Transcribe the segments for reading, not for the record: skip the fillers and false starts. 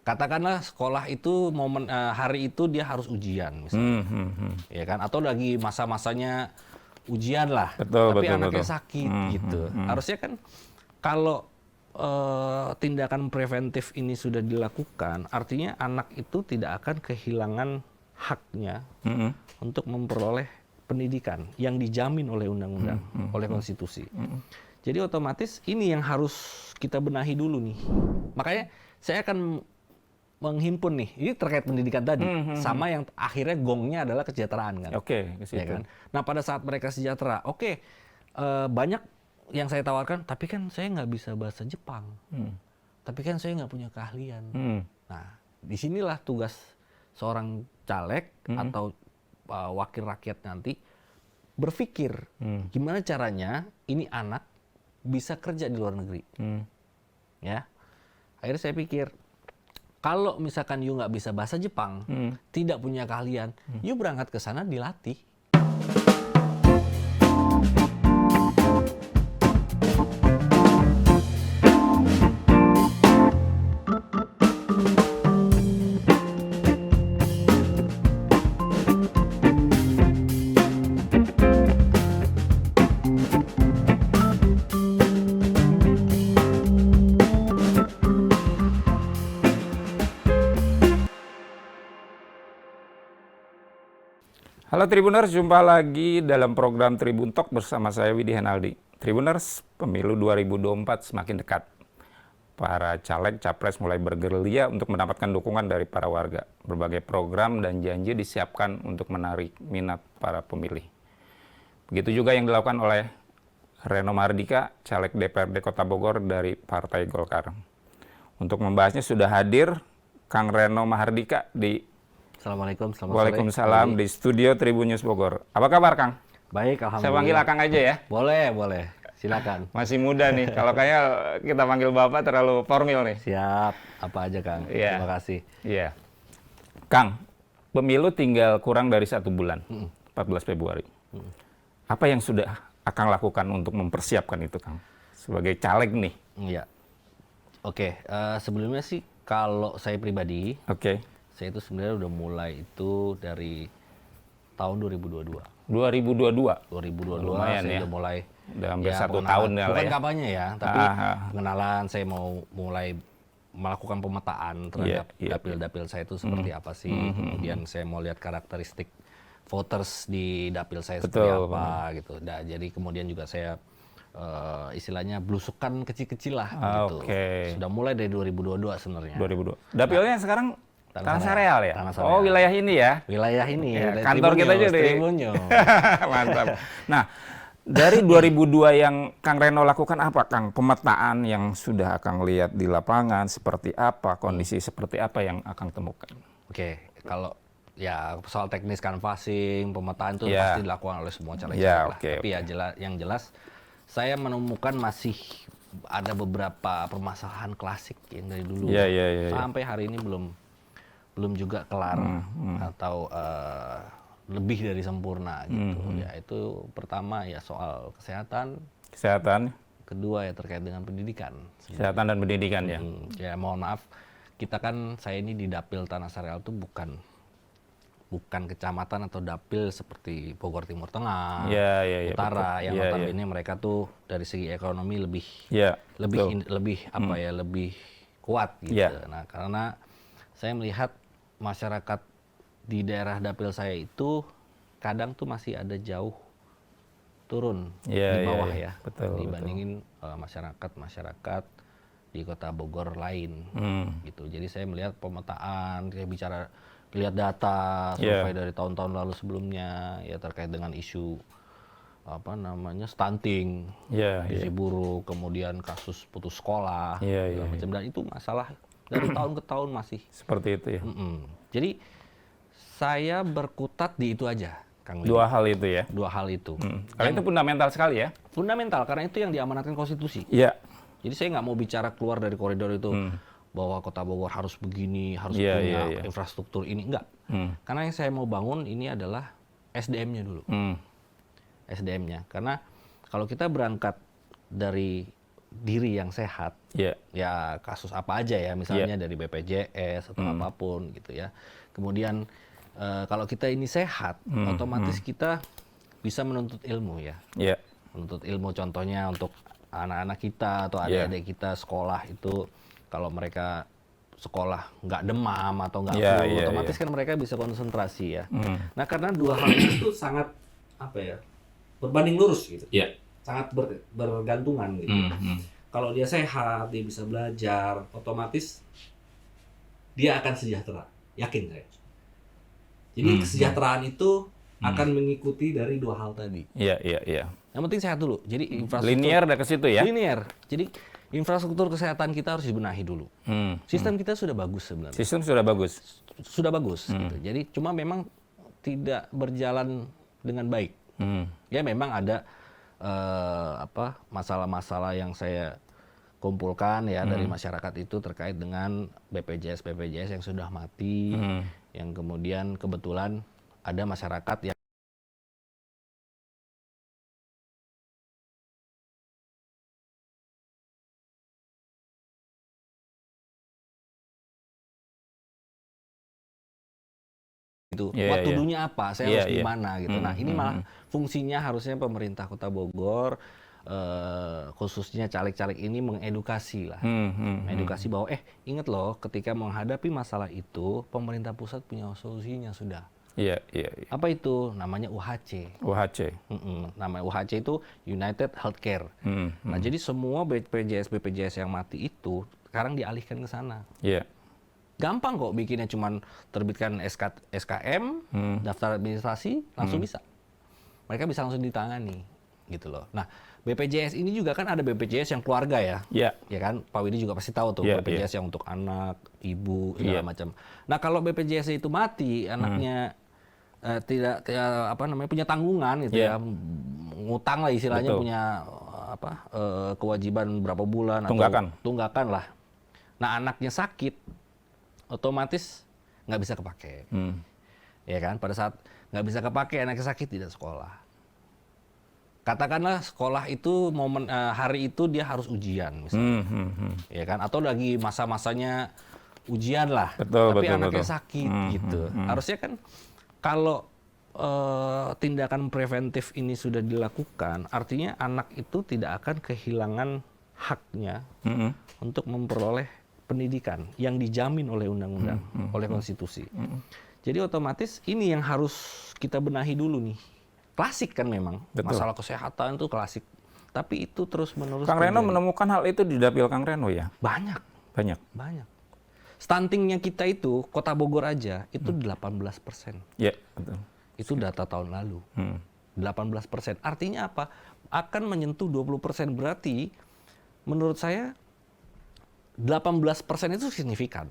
katakanlah sekolah itu hari itu dia harus ujian misalnya, ya kan? Atau lagi masa-masanya ujian lah, tapi anaknya sakit gitu. Harusnya kan kalau tindakan preventif ini sudah dilakukan, artinya anak itu tidak akan kehilangan haknya untuk memperoleh pendidikan yang dijamin oleh undang-undang, oleh konstitusi. Jadi otomatis ini yang harus kita benahi dulu nih. Makanya saya akan menghimpun nih, ini terkait pendidikan tadi, sama yang akhirnya gongnya adalah kesejahteraan kan. Oke, ke situ. Ya kan? Nah pada saat mereka sejahtera, banyak yang saya tawarkan, tapi kan saya nggak bisa bahasa Jepang, tapi kan saya nggak punya keahlian. Nah disinilah tugas seorang caleg atau wakil rakyat nanti berpikir gimana caranya ini anak bisa kerja di luar negeri. Ya, akhirnya saya pikir kalau misalkan you nggak bisa bahasa Jepang, tidak punya keahlian, you berangkat ke sana dilatih. Halo Tribuners, jumpa lagi dalam program Tribun Talk bersama saya Widi Henaldi. Tribuners, pemilu 2024 semakin dekat. Para caleg, capres mulai bergerilya untuk mendapatkan dukungan dari para warga. Berbagai program dan janji disiapkan untuk menarik minat para pemilih. Begitu juga yang dilakukan oleh Reno Mahardika, caleg DPRD Kota Bogor dari Partai Golkar. Untuk membahasnya sudah hadir Kang Reno Mahardika di Assalamualaikum, selamat Waalaikumsalam sore. Di studio Tribun News Bogor. Apa kabar, Kang? Baik, alhamdulillah. Saya panggil Akang aja ya? Boleh. Silakan. Masih muda nih. Kalau kayaknya kita panggil Bapak terlalu formal nih. Siap. Apa aja, Kang? Iya. Terima kasih. Iya. Kang, pemilu tinggal kurang dari 1 bulan. 14 Februari. Apa yang sudah Akang lakukan untuk mempersiapkan itu, Kang? Sebagai caleg nih. Iya. Oke, sebelumnya sih kalau saya pribadi, saya itu sebenarnya udah mulai itu dari tahun 2022. 2022? Lumayan saya ya. udah mulai. Udah hampir 1 tahun ya. Bukan kampanye ya, tapi pengenalan saya mau mulai melakukan pemetaan terhadap dapil-dapil saya itu seperti apa sih. Kemudian saya mau lihat karakteristik voters di dapil saya seperti apa gitu. Nah, jadi kemudian juga saya istilahnya belusukan kecil-kecil lah gitu. Sudah mulai dari 2022 sebenarnya. 2022. Dapilnya sekarang Tanah Sareal ya? Tanah Sareal. Oh, wilayah ini ya? Wilayah ini. Ya, kantor kita aja deh. Mantap. Nah, dari 2002 yang Kang Reno lakukan apa, Kang? Pemetaan yang sudah Akang lihat di lapangan, seperti apa, kondisi seperti apa yang Akang temukan? Oke, kalau ya soal teknis canvassing, pemetaan itu pasti dilakukan oleh semua caleg-caleg lah. Tapi ya yang jelas, saya menemukan masih ada beberapa permasalahan klasik yang dari dulu sampai hari ini belum juga kelar atau lebih dari sempurna gitu. Ya itu pertama ya soal kesehatan. Kedua ya terkait dengan pendidikan. Kesehatan dan pendidikan ya. Ya mohon maaf, saya ini di Dapil Tanah Sareal itu bukan kecamatan atau dapil seperti Bogor Timur Tengah, Utara yang notabene mereka tuh dari segi ekonomi lebih kuat gitu. Nah, karena saya melihat masyarakat di daerah dapil saya itu kadang tuh masih ada jauh turun di bawah dibandingin masyarakat di Kota Bogor lain gitu. Jadi saya melihat pemetaan, lihat data survei dari tahun-tahun lalu sebelumnya ya terkait dengan isu stunting, gizi buruk, kemudian kasus putus sekolah, dan itu masalah dari tahun ke tahun masih seperti itu ya. Jadi saya berkutat di itu aja, Kang Widi. Dua hal itu ya. Karena itu fundamental sekali ya. Fundamental karena itu yang diamanatkan konstitusi. Iya. Jadi saya nggak mau bicara keluar dari koridor itu bahwa Kota Bogor harus begini, harus punya infrastruktur ini, enggak. Karena yang saya mau bangun ini adalah SDM-nya dulu. SDM-nya. Karena kalau kita berangkat dari diri yang sehat, Ya kasus apa aja ya, misalnya dari BPJS atau apapun gitu ya. Kemudian kalau kita ini sehat, otomatis kita bisa menuntut ilmu ya. Menuntut ilmu contohnya untuk anak-anak kita atau adik-adik kita sekolah itu, kalau mereka sekolah nggak demam atau nggak flu, otomatis kan mereka bisa konsentrasi ya. Nah karena dua hal itu sangat berbanding lurus gitu, sangat bergantungan gitu. Kalau dia sehat, dia bisa belajar, otomatis dia akan sejahtera, yakin saya. Jadi kesejahteraan itu akan mengikuti dari dua hal tadi. Yang penting sehat dulu. Jadi infrastruktur linear udah ke situ ya. Linear. Jadi infrastruktur kesehatan kita harus dibenahi dulu. Sistem kita sudah bagus sebenarnya. Sistem sudah bagus. Sudah bagus. Gitu. Jadi cuma memang tidak berjalan dengan baik. Ya memang ada masalah-masalah yang saya kumpulkan ya dari masyarakat itu terkait dengan BPJS yang sudah mati, yang kemudian kebetulan ada masyarakat yang itu waktu dulunya apa, saya harus gimana gitu. Nah ini malah fungsinya harusnya pemerintah Kota Bogor, khususnya caleg-caleg ini mengedukasi lah, mengedukasi bahwa ingat loh ketika menghadapi masalah itu pemerintah pusat punya solusinya sudah. Apa itu? Namanya UHC. Nama UHC itu United Healthcare. Nah jadi semua BPJS yang mati itu sekarang dialihkan ke sana. Gampang kok bikinnya, cuman terbitkan SKM, daftar administrasi, langsung bisa. Mereka bisa langsung ditangani, gitu loh. Nah, BPJS ini juga kan ada BPJS yang keluarga ya. Ya kan, Pak Widi juga pasti tahu tuh BPJS yang untuk anak, ibu, segala macam. Nah, kalau BPJS itu mati, anaknya tidak punya tanggungan gitu ya, ngutang lah istilahnya, punya kewajiban berapa bulan atau tunggakan lah. Nah, anaknya sakit, otomatis nggak bisa kepake, ya kan? Pada saat nggak bisa kepake, anaknya sakit tidak sekolah. Katakanlah sekolah itu hari itu dia harus ujian, misalnya, ya kan? Atau lagi masa-masanya ujian lah, tapi anaknya sakit, gitu. Harusnya kan kalau tindakan preventif ini sudah dilakukan, artinya anak itu tidak akan kehilangan haknya untuk memperoleh pendidikan yang dijamin oleh undang-undang, oleh konstitusi. Jadi otomatis ini yang harus kita benahi dulu nih. Klasik kan memang, masalah kesehatan itu klasik. Tapi itu terus-menerus. Kang Reno menemukan hal itu di dapil Kang Reno ya? Banyak. Stuntingnya kita itu, Kota Bogor aja, itu 18%. Betul. Itu data tahun lalu. 18%. Artinya apa? Akan menyentuh 20%. Berarti menurut saya 18% itu signifikan.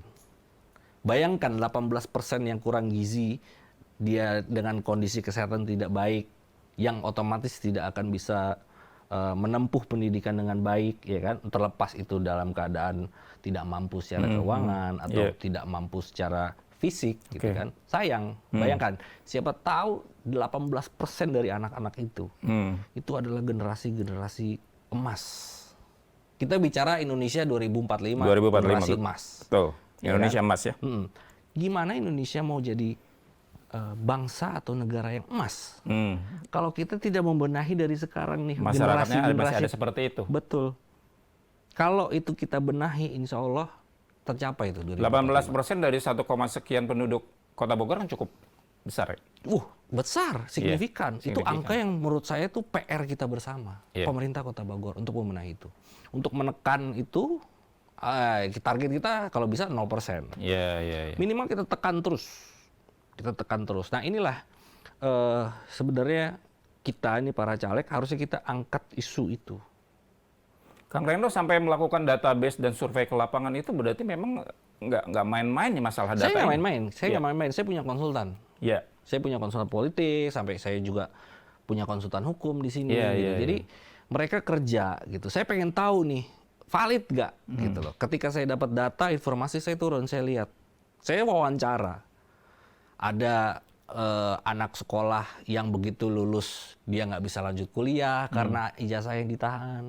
Bayangkan 18% yang kurang gizi, dia dengan kondisi kesehatan tidak baik, yang otomatis tidak akan bisa menempuh pendidikan dengan baik, ya kan? Terlepas itu dalam keadaan tidak mampu secara keuangan atau tidak mampu secara fisik, gitu kan? Sayang, bayangkan, siapa tahu 18% dari anak-anak itu adalah generasi emas. Kita bicara Indonesia 2045 generasi emas. Betul. Indonesia emas ya. Gimana Indonesia mau jadi bangsa atau negara yang emas? Kalau kita tidak membenahi dari sekarang nih, masyarakatnya masih ada seperti itu. Betul. Kalau itu kita benahi, insya Allah tercapai itu. 18% dari 1, sekian penduduk Kota Bogor kan cukup besar ya? Besar, signifikan. Itu angka yang menurut saya itu PR kita bersama, pemerintah Kota Bogor untuk membenahi itu. Untuk menekan itu, target kita kalau bisa 0%. Minimal kita tekan terus. Nah inilah sebenarnya kita ini para caleg harusnya kita angkat isu itu. Kang Reno sampai melakukan database dan survei ke lapangan itu berarti memang nggak main-main ya masalah data. Saya nggak main-main. Saya punya konsultan. Saya punya konsultan politik, sampai saya juga punya konsultan hukum di sini. Jadi mereka kerja gitu. Saya pengen tahu nih valid nggak gitu loh. Ketika saya dapat data, informasi, saya turun, saya lihat, saya wawancara. Ada anak sekolah yang begitu lulus dia nggak bisa lanjut kuliah karena ijazah yang ditahan.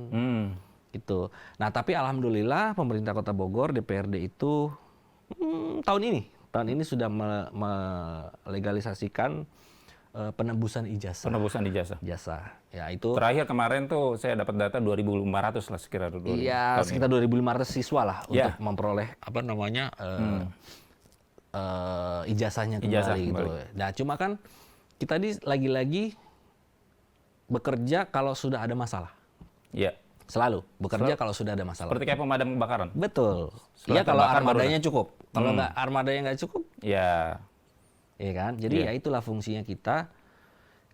Itu. Nah, tapi alhamdulillah pemerintah Kota Bogor, DPRD itu tahun ini sudah melegalisasikan penebusan ijazah. Penebusan ijazah. Ya, itu terakhir kemarin tuh saya dapat data 2.500 lah sekitar. Iya, sekitar 2.500 siswa lah untuk memperoleh ijazahnya kembali gitu. Nah, cuma kan kita lagi-lagi bekerja kalau sudah ada masalah. Iya. Selalu bekerja kalau sudah ada masalah. Seperti kayak pemadam kebakaran. Betul. Iya, kalau armadanya cukup. Kalau armadanya nggak cukup, ya. Iya kan? Jadi ya itulah fungsinya kita.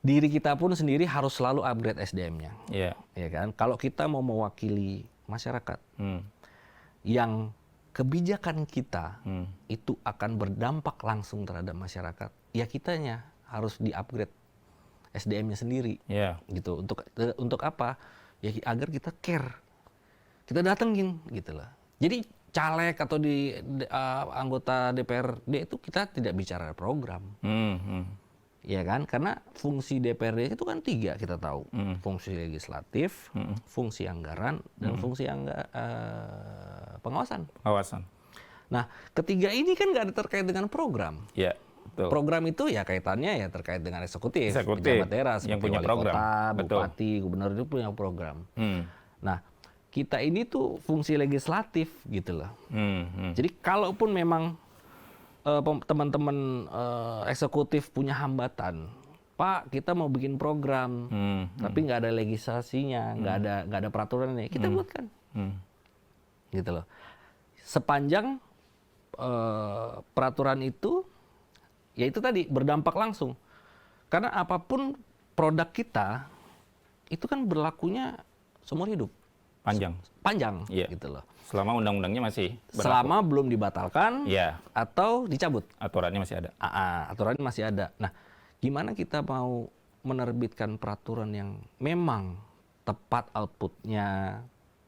Diri kita pun sendiri harus selalu upgrade SDM-nya. Iya. Iya kan? Kalau kita mau mewakili masyarakat yang kebijakan kita itu akan berdampak langsung terhadap masyarakat, ya kitanya harus di-upgrade SDM-nya sendiri. Iya. Gitu. Untuk apa? Ya agar kita care. Kita datengin gitu loh. Jadi caleg atau anggota DPRD itu kita tidak bicara program. Ya kan? Karena fungsi DPRD itu kan 3 kita tahu. Fungsi legislatif, fungsi anggaran, dan fungsi pengawasan. Nah, ketiga ini kan nggak ada terkait dengan program. Iya, betul. Program itu ya kaitannya ya terkait dengan eksekutif. Pejabat daerah seperti yang punya wali program. kota, bupati, gubernur itu punya program. Nah, kita ini tuh fungsi legislatif gitu loh. Jadi kalaupun memang teman-teman eksekutif punya hambatan, Pak, kita mau bikin program, tapi nggak ada legislasinya, nggak ada peraturannya, kita buatkan, gitu loh. Sepanjang peraturan itu, ya itu tadi berdampak langsung, karena apapun produk kita itu kan berlakunya seumur hidup. Panjang, gitu loh. Selama undang-undangnya masih berlaku. Selama belum dibatalkan atau dicabut. Aturannya masih ada. Aturannya masih ada. Nah, gimana kita mau menerbitkan peraturan yang memang tepat outputnya,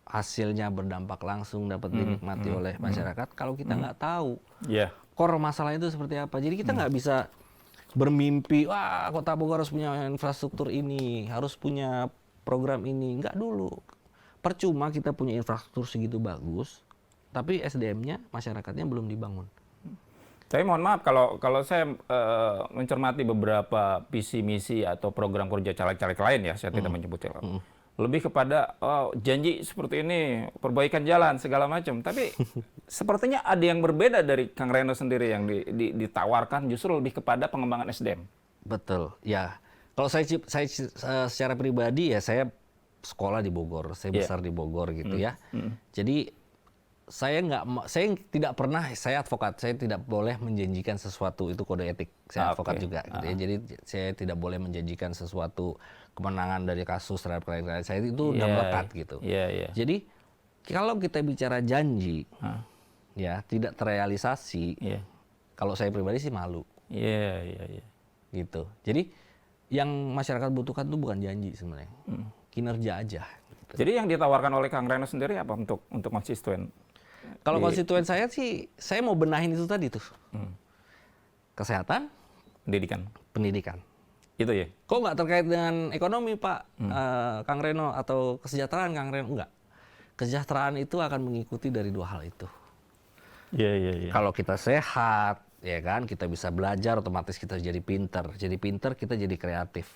hasilnya berdampak langsung dapat dinikmati oleh masyarakat kalau kita nggak tahu core masalah itu seperti apa. Jadi kita nggak bisa bermimpi, wah Kota Bogor harus punya infrastruktur ini, harus punya program ini. Nggak dulu. Percuma kita punya infrastruktur segitu bagus, tapi SDM-nya, masyarakatnya belum dibangun. Tapi mohon maaf kalau saya mencermati beberapa visi misi atau program kerja caleg-caleg lain ya, saya tidak menyebutnya. Lebih kepada janji seperti ini, perbaikan jalan segala macam. Tapi sepertinya ada yang berbeda dari Kang Reno sendiri yang ditawarkan justru lebih kepada pengembangan SDM. Betul, ya. Kalau saya secara pribadi ya saya sekolah di Bogor, saya besar di Bogor gitu ya. Jadi saya tidak pernah, saya advokat, saya tidak boleh menjanjikan sesuatu, itu kode etik. Saya advokat juga gitu ya. Jadi saya tidak boleh menjanjikan sesuatu kemenangan dari kasus terhadap klien saya, itu udah melekat gitu. Jadi kalau kita bicara janji ya tidak terrealisasi, kalau saya pribadi sih malu. Gitu. Jadi yang masyarakat butuhkan itu bukan janji sebenarnya. Kinerja aja. Gitu. Jadi yang ditawarkan oleh Kang Reno sendiri apa untuk konstituen? Kalau konstituen saya sih, saya mau benahin itu tadi tuh. Kesehatan, pendidikan. Itu ya? Kok nggak terkait dengan ekonomi Pak Kang Reno atau kesejahteraan Kang Reno? Enggak. Kesejahteraan itu akan mengikuti dari 2 hal itu. Kalau kita sehat, ya kan, kita bisa belajar, otomatis kita jadi pinter. Jadi pinter, kita jadi kreatif.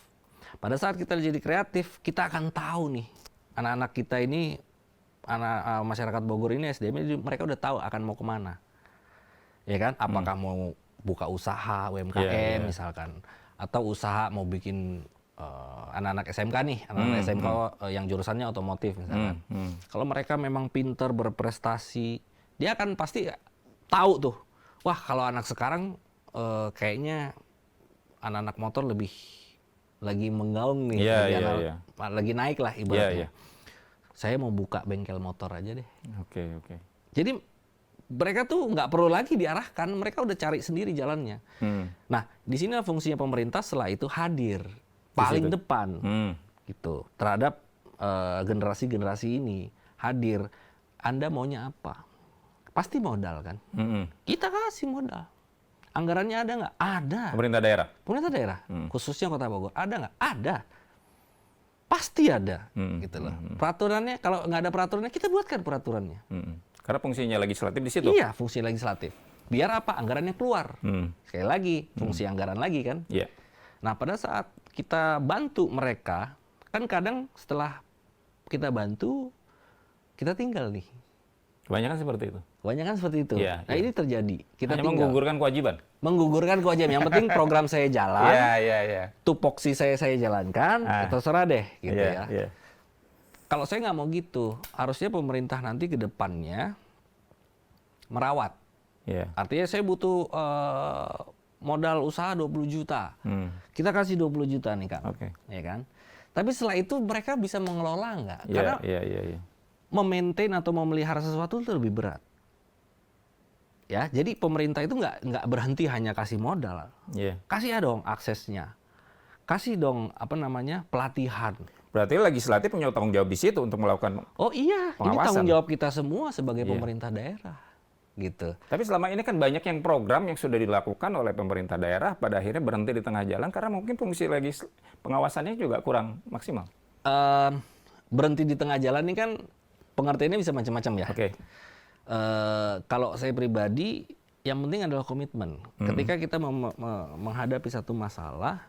Pada saat kita jadi kreatif, kita akan tahu nih, anak-anak kita ini, masyarakat Bogor ini, SDM-nya mereka udah tahu akan mau kemana. Ya kan, apakah mau buka usaha, UMKM misalkan, atau usaha mau bikin anak-anak SMK nih, anak-anak SMK yang jurusannya otomotif misalkan. Kalau mereka memang pinter, berprestasi, dia akan pasti tahu tuh, wah kalau anak sekarang kayaknya anak-anak motor lebih lagi menggaung nih, lagi naik lah ibaratnya. Saya mau buka bengkel motor aja deh. Jadi mereka tuh nggak perlu lagi diarahkan, mereka udah cari sendiri jalannya. Nah, di sini fungsinya pemerintah setelah itu hadir paling depan, gitu, terhadap generasi-generasi ini. Hadir, Anda maunya apa? Pasti modal kan? Kita kasih modal. Anggarannya ada nggak? Ada. Pemerintah daerah? Pemerintah daerah, khususnya Kota Bogor. Ada nggak? Ada. Pasti ada, gitu loh. Peraturannya, kalau nggak ada peraturannya, kita buatkan peraturannya. Karena fungsinya legislatif di situ. Iya, fungsi legislatif. Biar apa? Anggarannya keluar. Sekali lagi, fungsi anggaran lagi kan. Iya. Nah, pada saat kita bantu mereka, kan kadang setelah kita bantu, kita tinggal nih. Kebanyakan seperti itu. Kebanyakan seperti itu. Iya, Nah, ini terjadi. Kita hanya tinggal. menggugurkan kewajiban. Menggugurkan kewajiban. Yang penting program saya jalan. Iya. Tupoksi saya jalankan, terserah deh, gitu ya. Iya. Kalau saya nggak mau gitu, harusnya pemerintah nanti ke depannya merawat. Iya. Artinya saya butuh modal usaha 20 juta. Kita kasih 20 juta nih, Kang. Oke. Ya kan? Tapi setelah itu mereka bisa mengelola nggak? Karena Iya. memaintain atau memelihara sesuatu itu lebih berat. Ya, jadi pemerintah itu nggak berhenti hanya kasih modal. Iya. Kasih ya dong aksesnya. Kasih dong pelatihan. Berarti legislatif punya tanggung jawab di situ untuk melakukan Oh iya, ini pengawasan. tanggung jawab kita semua sebagai pemerintah daerah. Gitu. Tapi selama ini kan banyak yang program yang sudah dilakukan oleh pemerintah daerah pada akhirnya berhenti di tengah jalan karena mungkin fungsi pengawasannya juga kurang maksimal. Berhenti di tengah jalan ini kan pengertiannya bisa macam-macam ya. Oke. Kalau saya pribadi, yang penting adalah komitmen. Ketika kita menghadapi satu masalah,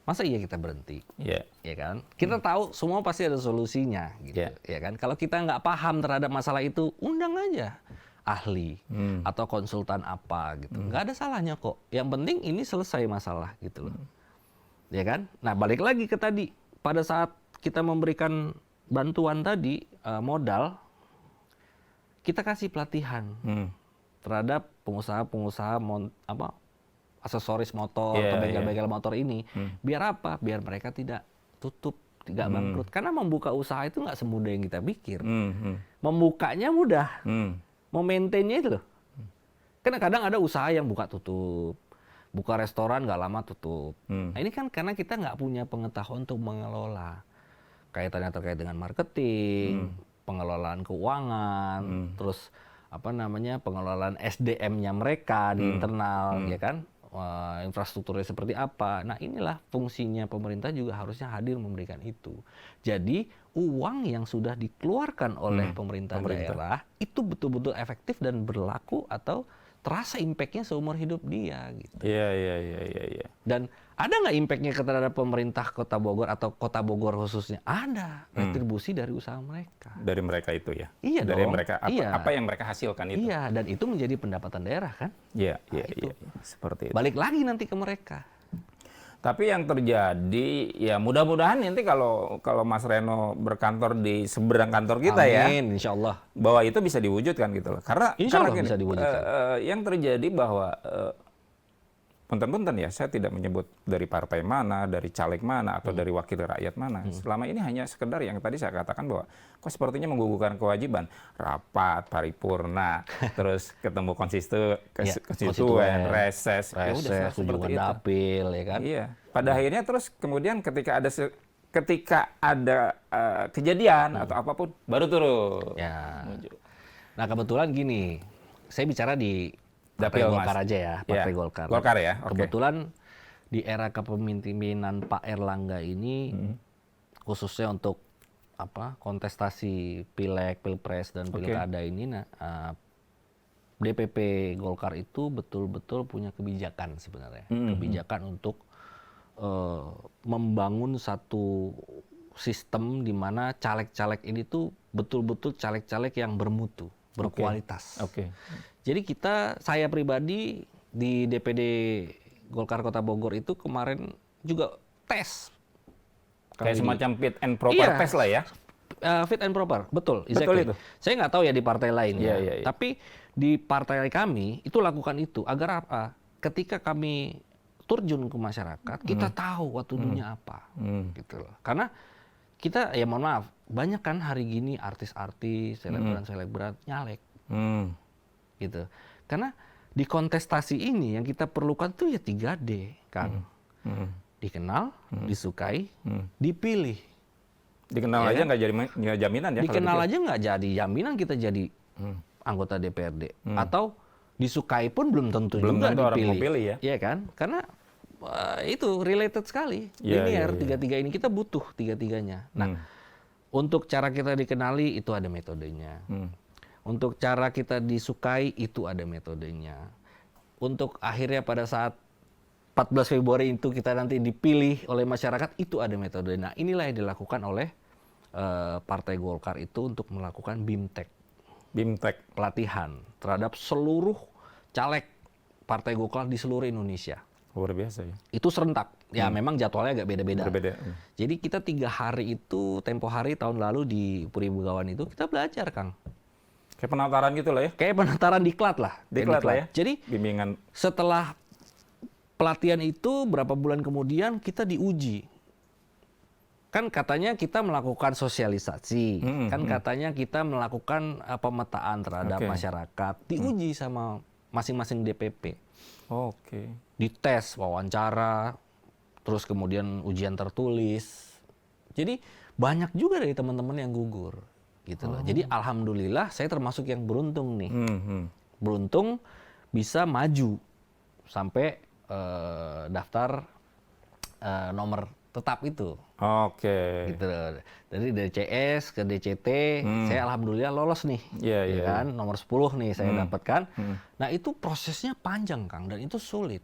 masa iya kita berhenti? Iya. Ya kan? Kita tahu semua pasti ada solusinya, gitu. Ya kan? Kalau kita nggak paham terhadap masalah itu, undang aja ahli atau konsultan apa gitu. Nggak ada salahnya kok. Yang penting ini selesai masalah gitu loh. Ya kan? Nah, balik lagi ke tadi. Pada saat kita memberikan bantuan tadi, modal, kita kasih pelatihan terhadap pengusaha-pengusaha aksesoris motor atau bengkel-bengkel motor ini. Biar apa? Biar mereka tidak tutup, tidak bangkrut. Karena membuka usaha itu nggak semudah yang kita pikir. Membukanya mudah. Memaintainnya itu loh. Karena kadang ada usaha yang buka tutup. Buka restoran nggak lama tutup. Nah, ini kan karena kita nggak punya pengetahuan untuk mengelola. Kaitannya terkait dengan marketing, pengelolaan keuangan, terus pengelolaan SDM-nya mereka di internal, ya kan? Infrastrukturnya seperti apa. Nah, inilah fungsinya pemerintah juga harusnya hadir memberikan itu. Jadi, uang yang sudah dikeluarkan oleh pemerintah daerah itu betul-betul efektif dan berlaku atau terasa impact-nya seumur hidup dia gitu. Iya. Dan ada nggak impact-nya terhadap pemerintah Kota Bogor atau Kota Bogor khususnya? Ada retribusi dari usaha mereka. Dari mereka itu ya. Iya dari dong. mereka apa yang mereka hasilkan itu. Iya, dan itu menjadi pendapatan daerah kan? Iya. Seperti itu. Balik lagi nanti ke mereka. Tapi yang terjadi ya mudah-mudahan nanti kalau Mas Reno berkantor di seberang kantor kita Amin, insya Allah. bahwa itu bisa diwujudkan gitu loh. Karena gini, bisa diwujudkan. Yang terjadi bahwa punten-punten ya, saya tidak menyebut dari partai mana, dari caleg mana, atau dari wakil rakyat mana. Selama ini hanya sekedar yang tadi saya katakan bahwa kok sepertinya menggugurkan kewajiban. Rapat, paripurna, terus ketemu konstituen, reses, ya udah kunjungan dapil, ya kan? Iya. Pada akhirnya terus kemudian ketika ada kejadian atau apapun, baru turun. Ya. Nah, kebetulan gini, saya bicara di Partai Golkar aja ya, Partai Golkar. Golkar ya, oke. Kebetulan di era kepemimpinan Pak Erlangga ini, khususnya untuk kontestasi pileg, pilpres dan pilkada ini, DPP Golkar itu betul-betul punya kebijakan sebenarnya, kebijakan untuk membangun satu sistem di mana caleg-caleg ini tuh betul-betul caleg-caleg yang bermutu, berkualitas. Jadi saya pribadi di DPD Golkar Kota Bogor itu kemarin juga tes. Kayak semacam fit and proper test lah ya? Fit and proper, betul. Betul itu. Saya nggak tahu ya di partai lain ya. Iya. Tapi di partai kami itu lakukan itu. Agar apa? Ketika kami terjun ke masyarakat, kita tahu what to do-nya apa. Gitu loh. Karena kita, ya mohon maaf, banyak kan hari gini artis-artis, selebgram nyalek. Gitu. Karena di kontestasi ini yang kita perlukan tuh ya 3D, kan. Dikenal, disukai, dipilih. Dikenal aja nggak jadi jaminan ya? Dikenal aja nggak jadi jaminan kita jadi anggota DPRD. Atau disukai pun belum tentu juga orang dipilih. mau pilih ya? Iya kan? Karena itu related sekali. Linear tiga-tiga ini kita butuh tiga-tiganya. Nah, untuk cara kita dikenali itu ada metodenya. Untuk cara kita disukai itu ada metodenya. Untuk akhirnya pada saat 14 Februari itu kita nanti dipilih oleh masyarakat itu ada metode. Nah, inilah yang dilakukan oleh Partai Golkar itu untuk melakukan BIMTEK. Pelatihan terhadap seluruh caleg Partai Golkar di seluruh Indonesia. Luar biasa ya. Itu serentak. Ya memang jadwalnya agak beda-beda. Berbeda. Jadi kita 3 hari itu, tempo hari tahun lalu di Puri Begawan itu kita belajar, Kang. Kayak penataran gitu lah ya. Kayak penataran diklat lah. Diklat lah ya. Jadi bimbingan. Setelah pelatihan itu berapa bulan kemudian kita diuji. Kan katanya kita melakukan sosialisasi. Kan katanya kita melakukan pemetaan terhadap masyarakat. Diuji sama masing-masing DPP. Dites, wawancara, terus kemudian ujian tertulis. Jadi banyak juga dari teman-teman yang gugur, gitu loh. Jadi alhamdulillah saya termasuk yang beruntung nih. Beruntung bisa maju sampai daftar nomor tetap itu. Gitu loh. Dari DCS ke DCT, saya alhamdulillah lolos nih. Kan? Nomor 10 nih saya dapatkan. Nah, itu prosesnya panjang, Kang, dan itu sulit.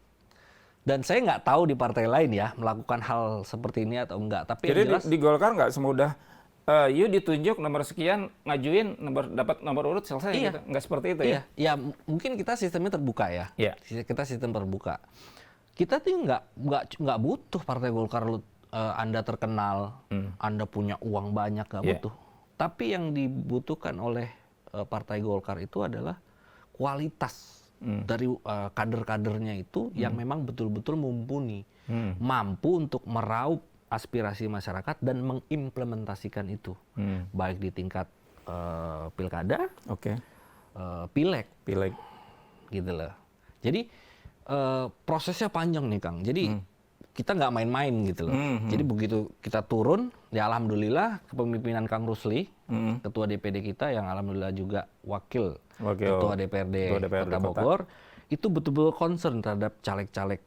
Dan saya nggak tahu di partai lain ya melakukan hal seperti ini atau enggak. Tapi jadi yang jelas, di Golkar nggak semudah you ditunjuk nomor sekian, ngajuin dapat nomor urut selesai gitu. Nggak seperti itu ya? Ya mungkin kita sistemnya terbuka ya. Kita sistem terbuka. Kita tuh nggak butuh Partai Golkar Anda terkenal, Anda punya uang banyak, nggak butuh. Tapi yang dibutuhkan oleh Partai Golkar itu adalah kualitas dari kader-kadernya itu yang memang betul-betul mumpuni, mampu untuk meraup aspirasi masyarakat dan mengimplementasikan itu, baik di tingkat pilkada, pileg, gitu loh. Jadi prosesnya panjang nih, Kang. Jadi kita nggak main-main gitu loh. Jadi begitu kita turun, ya alhamdulillah kepemimpinan Kang Rusli, ketua DPD kita yang alhamdulillah juga wakil ketua DPRD Kota Bogor, itu betul-betul concern terhadap caleg-caleg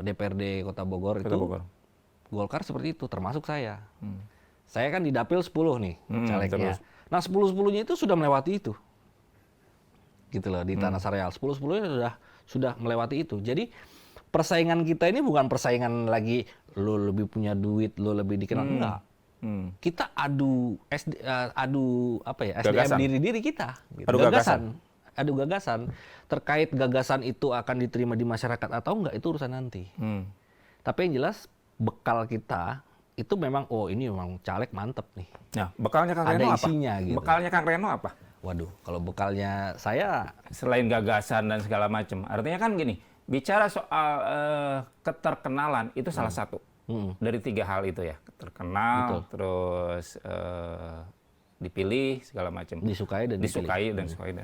DPRD Kota Bogor itu. Golkar seperti itu, termasuk saya. Saya kan di Dapil 10 nih calegnya. Nah 10-10-nya itu sudah melewati itu. Gitu loh, di Tanah Sareal. 10-10-nya sudah melewati itu. Jadi persaingan kita ini bukan persaingan lagi lo lebih punya duit, lo lebih dikenal, enggak. Kita adu SDM diri kita. Gitu. Adu gagasan. Terkait gagasan itu akan diterima di masyarakat atau enggak, itu urusan nanti. Tapi yang jelas bekal kita itu memang, ini memang caleg mantep nih. Nah, bekalnya Kang Reno apa? Isinya, gitu. Bekalnya Kang Reno apa? Waduh, kalau bekalnya saya selain gagasan dan segala macam. Artinya kan gini, bicara soal keterkenalan itu salah satu dari 3 hal itu ya. Terkenal, terus dipilih segala macam. Disukai dan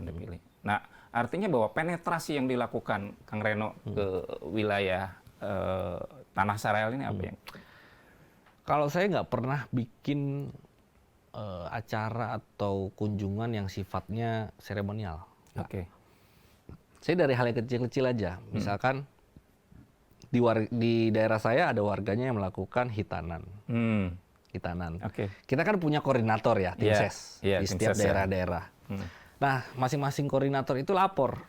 dipilih. Nah, artinya bahwa penetrasi yang dilakukan Kang Reno ke wilayah Tanah Sareal ini apa yang? Kalau saya nggak pernah bikin acara atau kunjungan yang sifatnya seremonial. Saya dari hal yang kecil-kecil aja. Misalkan di daerah saya ada warganya yang melakukan hitanan. Kita kan punya koordinator ya, tim ses di setiap daerah-daerah. Nah, masing-masing koordinator itu lapor.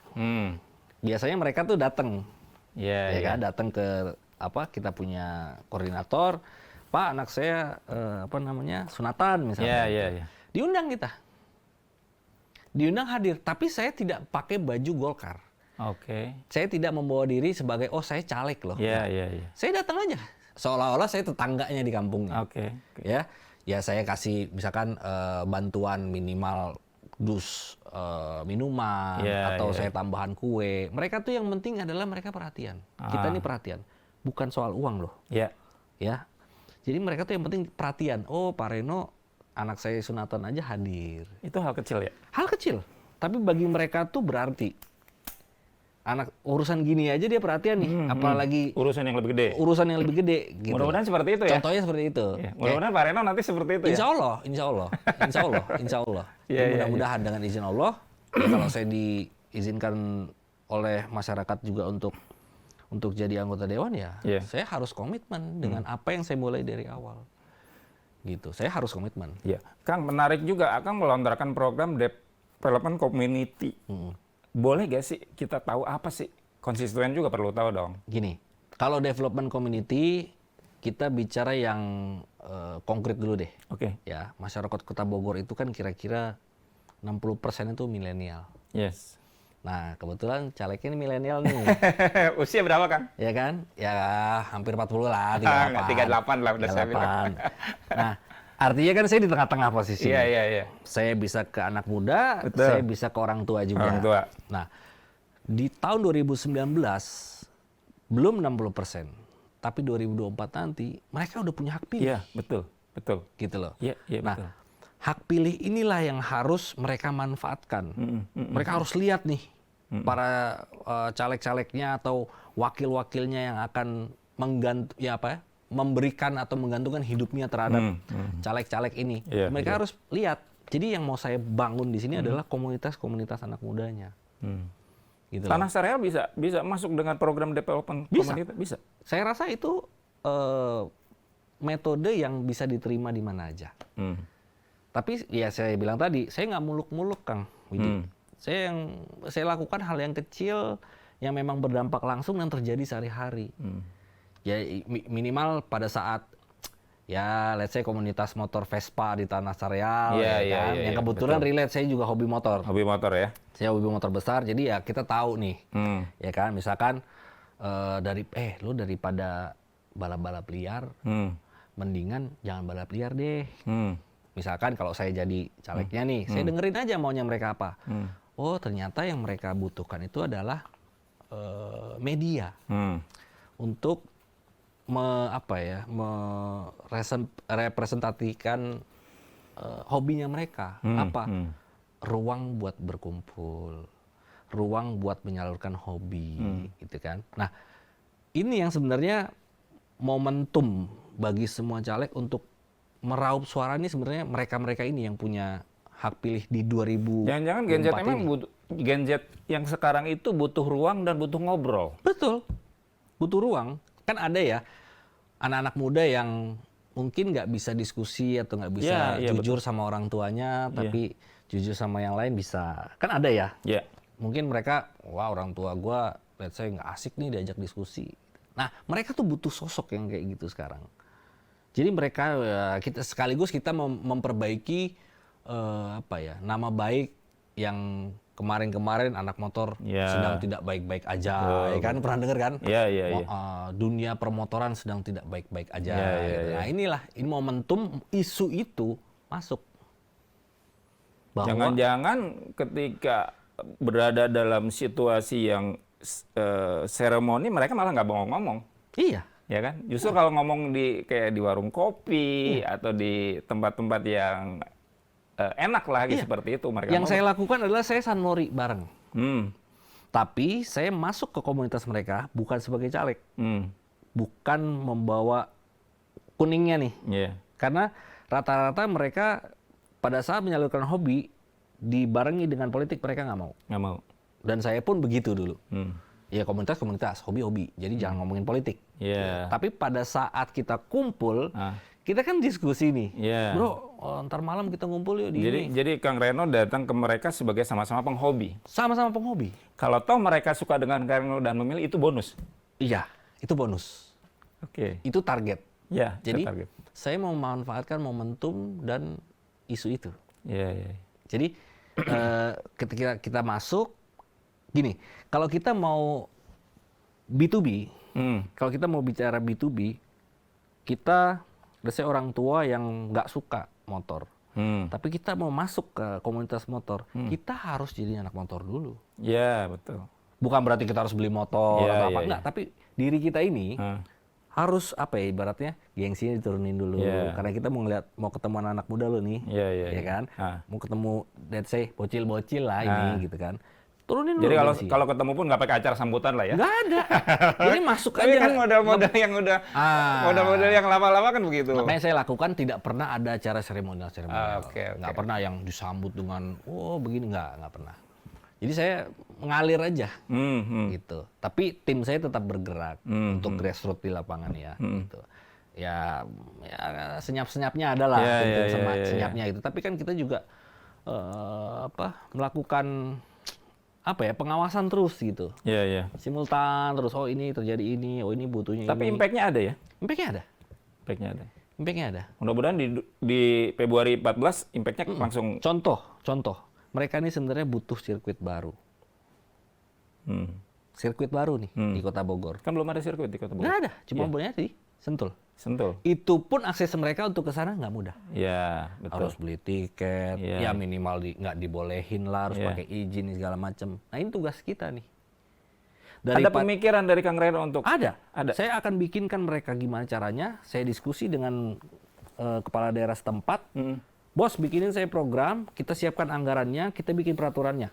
Biasanya mereka tuh datang. Kan, datang ke kita punya koordinator. Pak, anak saya sunatan misalnya. Diundang kita. Diundang hadir, tapi saya tidak pakai baju Golkar. Saya tidak membawa diri sebagai saya caleg loh. Saya datang aja seolah-olah saya tetangganya di kampungnya. Ya saya kasih misalkan bantuan minimal dus minuman atau saya tambahan kue. Mereka tuh yang penting adalah mereka perhatian. Kita ini perhatian, bukan soal uang loh. Ya. Jadi mereka tuh yang penting perhatian. Pak Reno, anak saya sunatan aja hadir. Itu hal kecil ya? Hal kecil. Tapi bagi mereka tuh berarti. Anak urusan gini aja dia perhatian nih. Apalagi urusan yang lebih gede. Gitu. Mudah-mudahan seperti itu ya? Contohnya seperti itu. Mudah-mudahan Pak Reno nanti seperti itu Insya Allah. Mudah-mudahan dengan izin Allah. Kalau saya diizinkan oleh masyarakat juga untuk untuk jadi anggota dewan ya, saya harus komitmen dengan apa yang saya mulai dari awal. Gitu, saya harus komitmen. Ya, Kang, menarik juga, Kang melontarkan program development community. Boleh gak sih kita tahu apa sih? Konstituen juga perlu tahu dong. Gini, kalau development community, kita bicara yang konkret dulu deh. Oke. Ya, masyarakat Kota Bogor itu kan kira-kira 60% itu milenial. Yes. Nah, kebetulan calegnya ini milenial nih. Usia berapa, Kang? Ya kan? Ya hampir 40 lah, 38 lah udah saya bilang. Nah, artinya kan saya di tengah-tengah posisi. Iya. Saya bisa ke anak muda, betul, saya bisa ke orang tua juga. Orang tua. Nah, di tahun 2019 belum 60%, tapi 2024 nanti mereka udah punya hak pilih. Iya, betul. Gitu loh. Iya, nah, betul. Hak pilih inilah yang harus mereka manfaatkan. Mereka harus lihat nih para caleg-calegnya atau wakil-wakilnya yang akan memberikan atau menggantungkan hidupnya terhadap caleg-caleg ini. Mereka harus lihat. Jadi yang mau saya bangun di sini adalah komunitas-komunitas anak mudanya. Gitu Tanah Sareal bisa masuk dengan program development community? Bisa. Saya rasa itu metode yang bisa diterima di mana aja. Tapi ya saya bilang tadi, saya nggak muluk-muluk, Kang Widi. Saya lakukan hal yang kecil yang memang berdampak langsung dan terjadi sehari-hari. Ya minimal pada saat ya let's say komunitas motor Vespa di Tanah Sareal yang kebetulan relate, saya juga hobi motor. Hobi motor ya. Saya hobi motor besar, jadi ya kita tahu nih. Ya kan, misalkan lu daripada balap-balap liar, mendingan jangan balap liar deh. Misalkan kalau saya jadi calegnya nih, saya dengerin aja maunya mereka apa. Oh, ternyata yang mereka butuhkan itu adalah media untuk merepresentasikan hobinya mereka. Ruang buat berkumpul, ruang buat menyalurkan hobi, gitu kan. Nah, ini yang sebenarnya momentum bagi semua caleg untuk meraup suara ini sebenarnya mereka-mereka ini yang punya hak pilih di 2024. Jangan-jangan Gen Z memang Gen Z yang sekarang itu butuh ruang dan butuh ngobrol. Betul, butuh ruang. Kan ada ya anak-anak muda yang mungkin nggak bisa diskusi atau nggak bisa jujur sama orang tuanya, tapi jujur sama yang lain bisa. Kan ada ya. Mungkin mereka, wah orang tua gue, let's say nggak asik nih diajak diskusi. Nah, mereka tuh butuh sosok yang kayak gitu sekarang. Jadi mereka sekaligus kita memperbaiki nama baik yang kemarin-kemarin anak motor sedang tidak baik-baik aja, ya kan, pernah dengar kan? Dunia permotoran sedang tidak baik-baik aja. Nah ini momentum isu itu masuk. Jangan-jangan ketika berada dalam situasi yang seremoni mereka malah nggak mau ngomong. Iya. Ya kan? Justru kalau ngomong kayak di warung kopi atau di tempat-tempat yang enak lah seperti itu mereka. Yang saya lakukan adalah saya sanmori bareng. Tapi saya masuk ke komunitas mereka bukan sebagai caleg. Bukan membawa kuningnya nih. Karena rata-rata mereka pada saat menyalurkan hobi dibarengi dengan politik mereka nggak mau. Nggak mau. Dan saya pun begitu dulu. Ya komunitas, hobi-hobi. Jadi jangan ngomongin politik. Tapi pada saat kita kumpul, kita kan diskusi nih. Bro, ntar malam kita ngumpul yuk di ini. Jadi Kang Reno datang ke mereka sebagai sama-sama penghobi. Sama-sama penghobi. Kalau toh mereka suka dengan Kang Reno dan memilih, itu bonus. Iya, itu bonus. Itu target. Jadi target. Saya mau memanfaatkan momentum dan isu itu. Jadi ketika kita masuk, gini, kalau kita mau B2B, kalau kita mau bicara B2B, kita, biasanya orang tua yang nggak suka motor, tapi kita mau masuk ke komunitas motor, kita harus jadi anak motor dulu. Betul. Bukan berarti kita harus beli motor atau apa, enggak, tapi diri kita ini harus ibaratnya gengsinya diturunin dulu, karena kita mau ketemu anak muda lo nih, ya kan, mau ketemu let's say bocil-bocil lah ini gitu kan. Turunin dulu. Jadi kalau ketemu pun nggak pakai acara sambutan lah ya? Nggak ada. Jadi masuk aja. Tapi kan model-model yang udah, model-model yang lama-lama kan begitu. Makanya saya lakukan tidak pernah ada acara seremonial. Nggak pernah yang disambut dengan, begini, nggak pernah. Jadi saya mengalir aja gitu. Tapi tim saya tetap bergerak untuk grassroots di lapangan ya. Gitu. Ya senyap-senyapnya adalah senyapnya itu. Tapi kan kita juga melakukan pengawasan terus gitu. Simultan terus. Oh ini terjadi ini. Oh ini butuhnya. Tapi ini. Impact-nya ada ya? Impact-nya ada. Impact-nya ada. Mudah-mudahan di Februari 14 impact-nya langsung. Contoh. Mereka ini sebenarnya butuh sirkuit baru. Sirkuit baru nih di Kota Bogor. Kan belum ada sirkuit di Kota Bogor. Nggak ada, cuma bolehnya di Sentul. Sentul. Itu pun akses mereka untuk ke sana nggak mudah. Iya, betul. Harus beli tiket, ya minimal nggak dibolehin lah, harus pakai izin segala macam. Nah ini tugas kita nih. Ada pemikiran dari Kang Reno untuk? Ada. Saya akan bikinkan mereka gimana caranya. Saya diskusi dengan kepala daerah setempat. Bos, bikinin saya program, kita siapkan anggarannya, kita bikin peraturannya.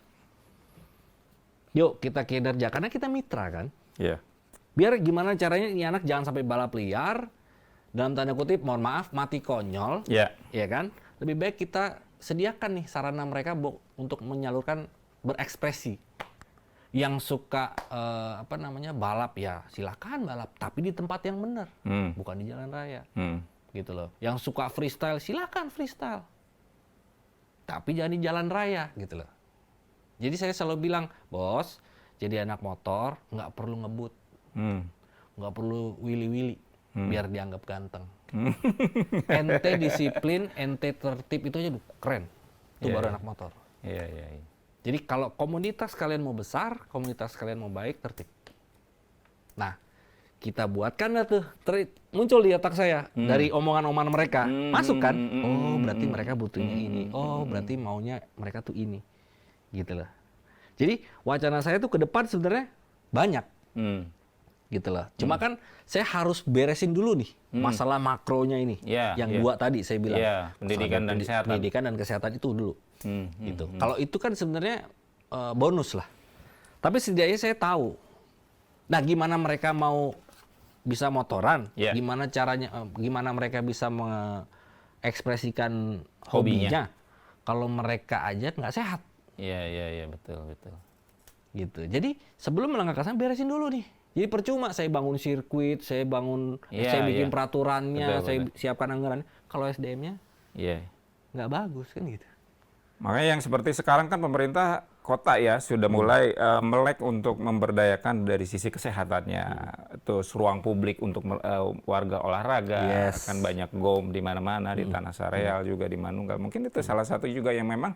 Yuk, kita kinerja. Karena kita mitra kan. Iya. Biar gimana caranya ini anak jangan sampai balap liar, dalam tanda kutip, mohon maaf, mati konyol. Iya. Ya kan? Lebih baik kita sediakan nih sarana mereka untuk menyalurkan berekspresi. Yang suka balap, ya silakan balap. Tapi di tempat yang benar, bukan di jalan raya. Gitu loh. Yang suka freestyle silakan freestyle, tapi jangan di jalan raya gitu loh. Jadi saya selalu bilang, bos, jadi anak motor nggak perlu ngebut, nggak perlu wili-wili biar dianggap ganteng. Ente disiplin, ente tertib, itu aja keren. Itu baru anak motor. Jadi kalau komunitas kalian mau besar, komunitas kalian mau baik, tertib. Nah, kita buatkan lah tuh, muncul di otak saya dari omongan-omongan mereka, masuk kan? Oh berarti mereka butuhnya ini, oh berarti maunya mereka tuh ini, gitu loh. Jadi wacana saya tuh ke depan sebenarnya banyak, gitu loh. Cuma kan saya harus beresin dulu nih masalah makronya ini, yang dua tadi saya bilang, pendidikan dan kesehatan itu dulu, gitu. Kalau itu kan sebenarnya bonus lah, tapi setidaknya saya tahu. Nah gimana mereka mau bisa motoran, gimana caranya, gimana mereka bisa mengekspresikan hobinya kalau mereka aja nggak sehat. Iya, betul. Gitu. Jadi sebelum melangkah ke sana beresin dulu nih. Jadi percuma saya bangun sirkuit, saya bikin peraturannya, saya siapkan anggaran. Kalau SDM-nya nggak bagus kan gitu. Makanya yang seperti sekarang kan pemerintah kota ya sudah mulai melek untuk memberdayakan dari sisi kesehatannya. Terus ruang publik untuk warga olahraga, kan banyak GOM di mana-mana, di Tanah Sareal juga di Manunggal. Mungkin itu salah satu juga yang memang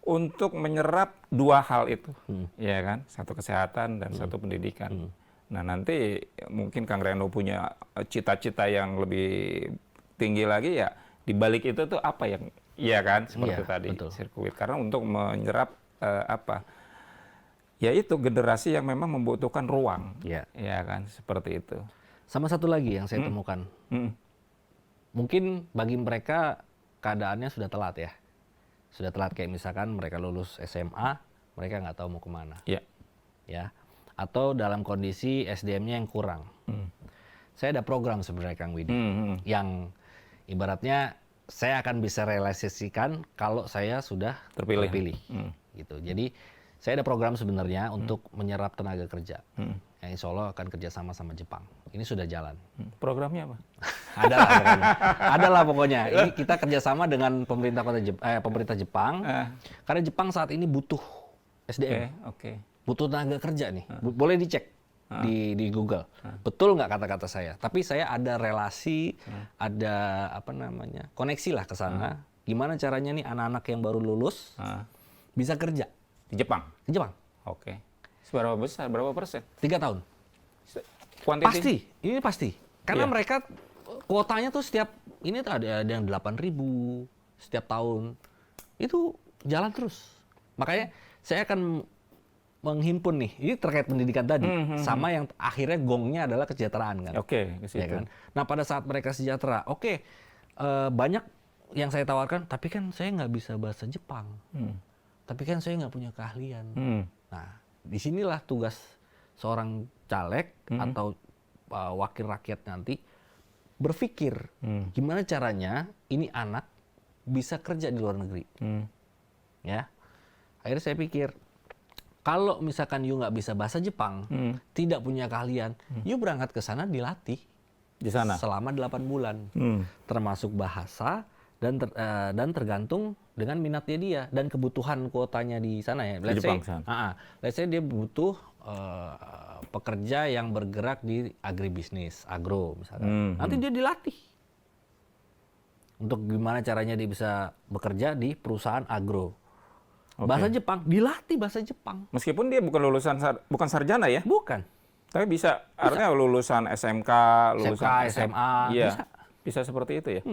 untuk menyerap dua hal itu, ya kan? Satu kesehatan dan satu pendidikan. Nah nanti mungkin Kang Reno punya cita-cita yang lebih tinggi lagi ya. Di balik itu tuh apa yang, iya kan? Seperti tadi betul. Sirkuit. Karena untuk menyerap ya itu generasi yang memang membutuhkan ruang, ya kan, seperti itu. Sama satu lagi yang saya temukan, mungkin bagi mereka keadaannya sudah telat ya, kayak misalkan mereka lulus SMA, mereka nggak tahu mau kemana, ya, atau dalam kondisi SDM-nya yang kurang. Saya ada program sebenarnya Kang Widi, yang ibaratnya saya akan bisa realisasikan kalau saya sudah terpilih. Gitu. Jadi saya ada program sebenarnya untuk menyerap tenaga kerja. Yang insya Allah akan kerjasama sama Jepang. Ini sudah jalan. Programnya apa? Adalah pokoknya. Ini kita kerjasama dengan pemerintah Jepang. Karena Jepang saat ini butuh SDM. Butuh tenaga kerja nih. Boleh dicek di Google. Betul nggak kata-kata saya? Tapi saya ada relasi, ada koneksi lah ke sana. Gimana caranya nih anak-anak yang baru lulus bisa kerja di Jepang? Di Jepang. Oke. Seberapa besar? Berapa persen? 3 tahun. Quantity? Pasti. Ini pasti. Karena mereka kuotanya tuh setiap ini tuh ada yang 8.000 setiap tahun. Itu jalan terus. Makanya saya akan menghimpun nih. Ini terkait pendidikan tadi sama yang akhirnya gongnya adalah kesejahteraan kan. Ke situ. Ya kan? Nah, pada saat mereka sejahtera, banyak yang saya tawarkan, tapi kan saya nggak bisa bahasa Jepang. Tapi kan saya nggak punya keahlian. Nah, disinilah tugas seorang caleg atau wakil rakyat nanti berpikir gimana caranya ini anak bisa kerja di luar negeri. Ya, akhirnya saya pikir Kalau misalkan you nggak bisa bahasa Jepang, tidak punya keahlian, you berangkat ke sana dilatih di sana selama 8 bulan, termasuk bahasa dan tergantung dengan minatnya dia dan kebutuhan kuotanya di sana ya. Let's say dia butuh pekerja yang bergerak di agribisnis, agro misalkan. Nanti dia dilatih untuk gimana caranya dia bisa bekerja di perusahaan agro. Bahasa Jepang, dilatih bahasa Jepang. Meskipun dia bukan bukan sarjana ya? Bukan. Tapi bisa. Artinya lulusan SMK, lulusan SMA, iya, bisa seperti itu ya?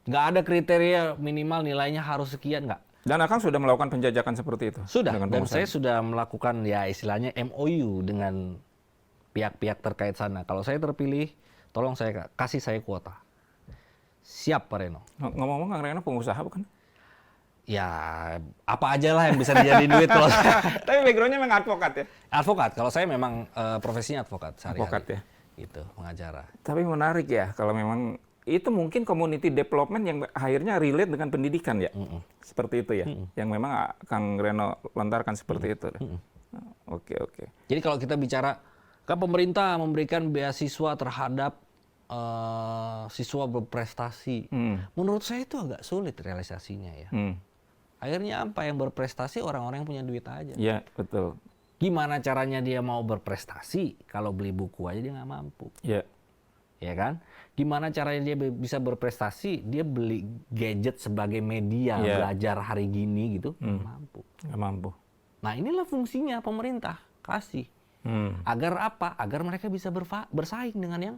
Nggak ada kriteria minimal nilainya harus sekian, nggak. Dan Akang sudah melakukan penjajakan seperti itu? Sudah, dan saya sudah melakukan ya istilahnya MOU dengan pihak-pihak terkait sana. Kalau saya terpilih, tolong kasih saya kuota. Siap, Pak Reno. Ngomong-ngomong, Kang Reno pengusaha bukan? Ya, apa aja lah yang bisa dijadiin duit kalau Tapi background-nya memang advokat ya? Advokat, kalau saya memang profesinya advokat sehari-hari. Advokat ya? Gitu, pengacara. Tapi menarik ya, kalau memang itu mungkin community development yang akhirnya relate dengan pendidikan ya? Seperti itu ya? Yang memang Kang Reno lontarkan seperti itu. Oke. Jadi kalau kita bicara, kan pemerintah memberikan beasiswa terhadap siswa berprestasi. Menurut saya itu agak sulit realisasinya ya. Akhirnya apa yang berprestasi orang-orang yang punya duit aja. Iya, betul. Gimana caranya dia mau berprestasi kalau beli buku aja dia nggak mampu. Iya. Ya kan? Gimana caranya dia bisa berprestasi? Dia beli gadget sebagai media belajar hari gini gitu, nggak mampu. Nggak mampu. Nah inilah fungsinya pemerintah kasih. Agar apa? Agar mereka bisa bersaing dengan yang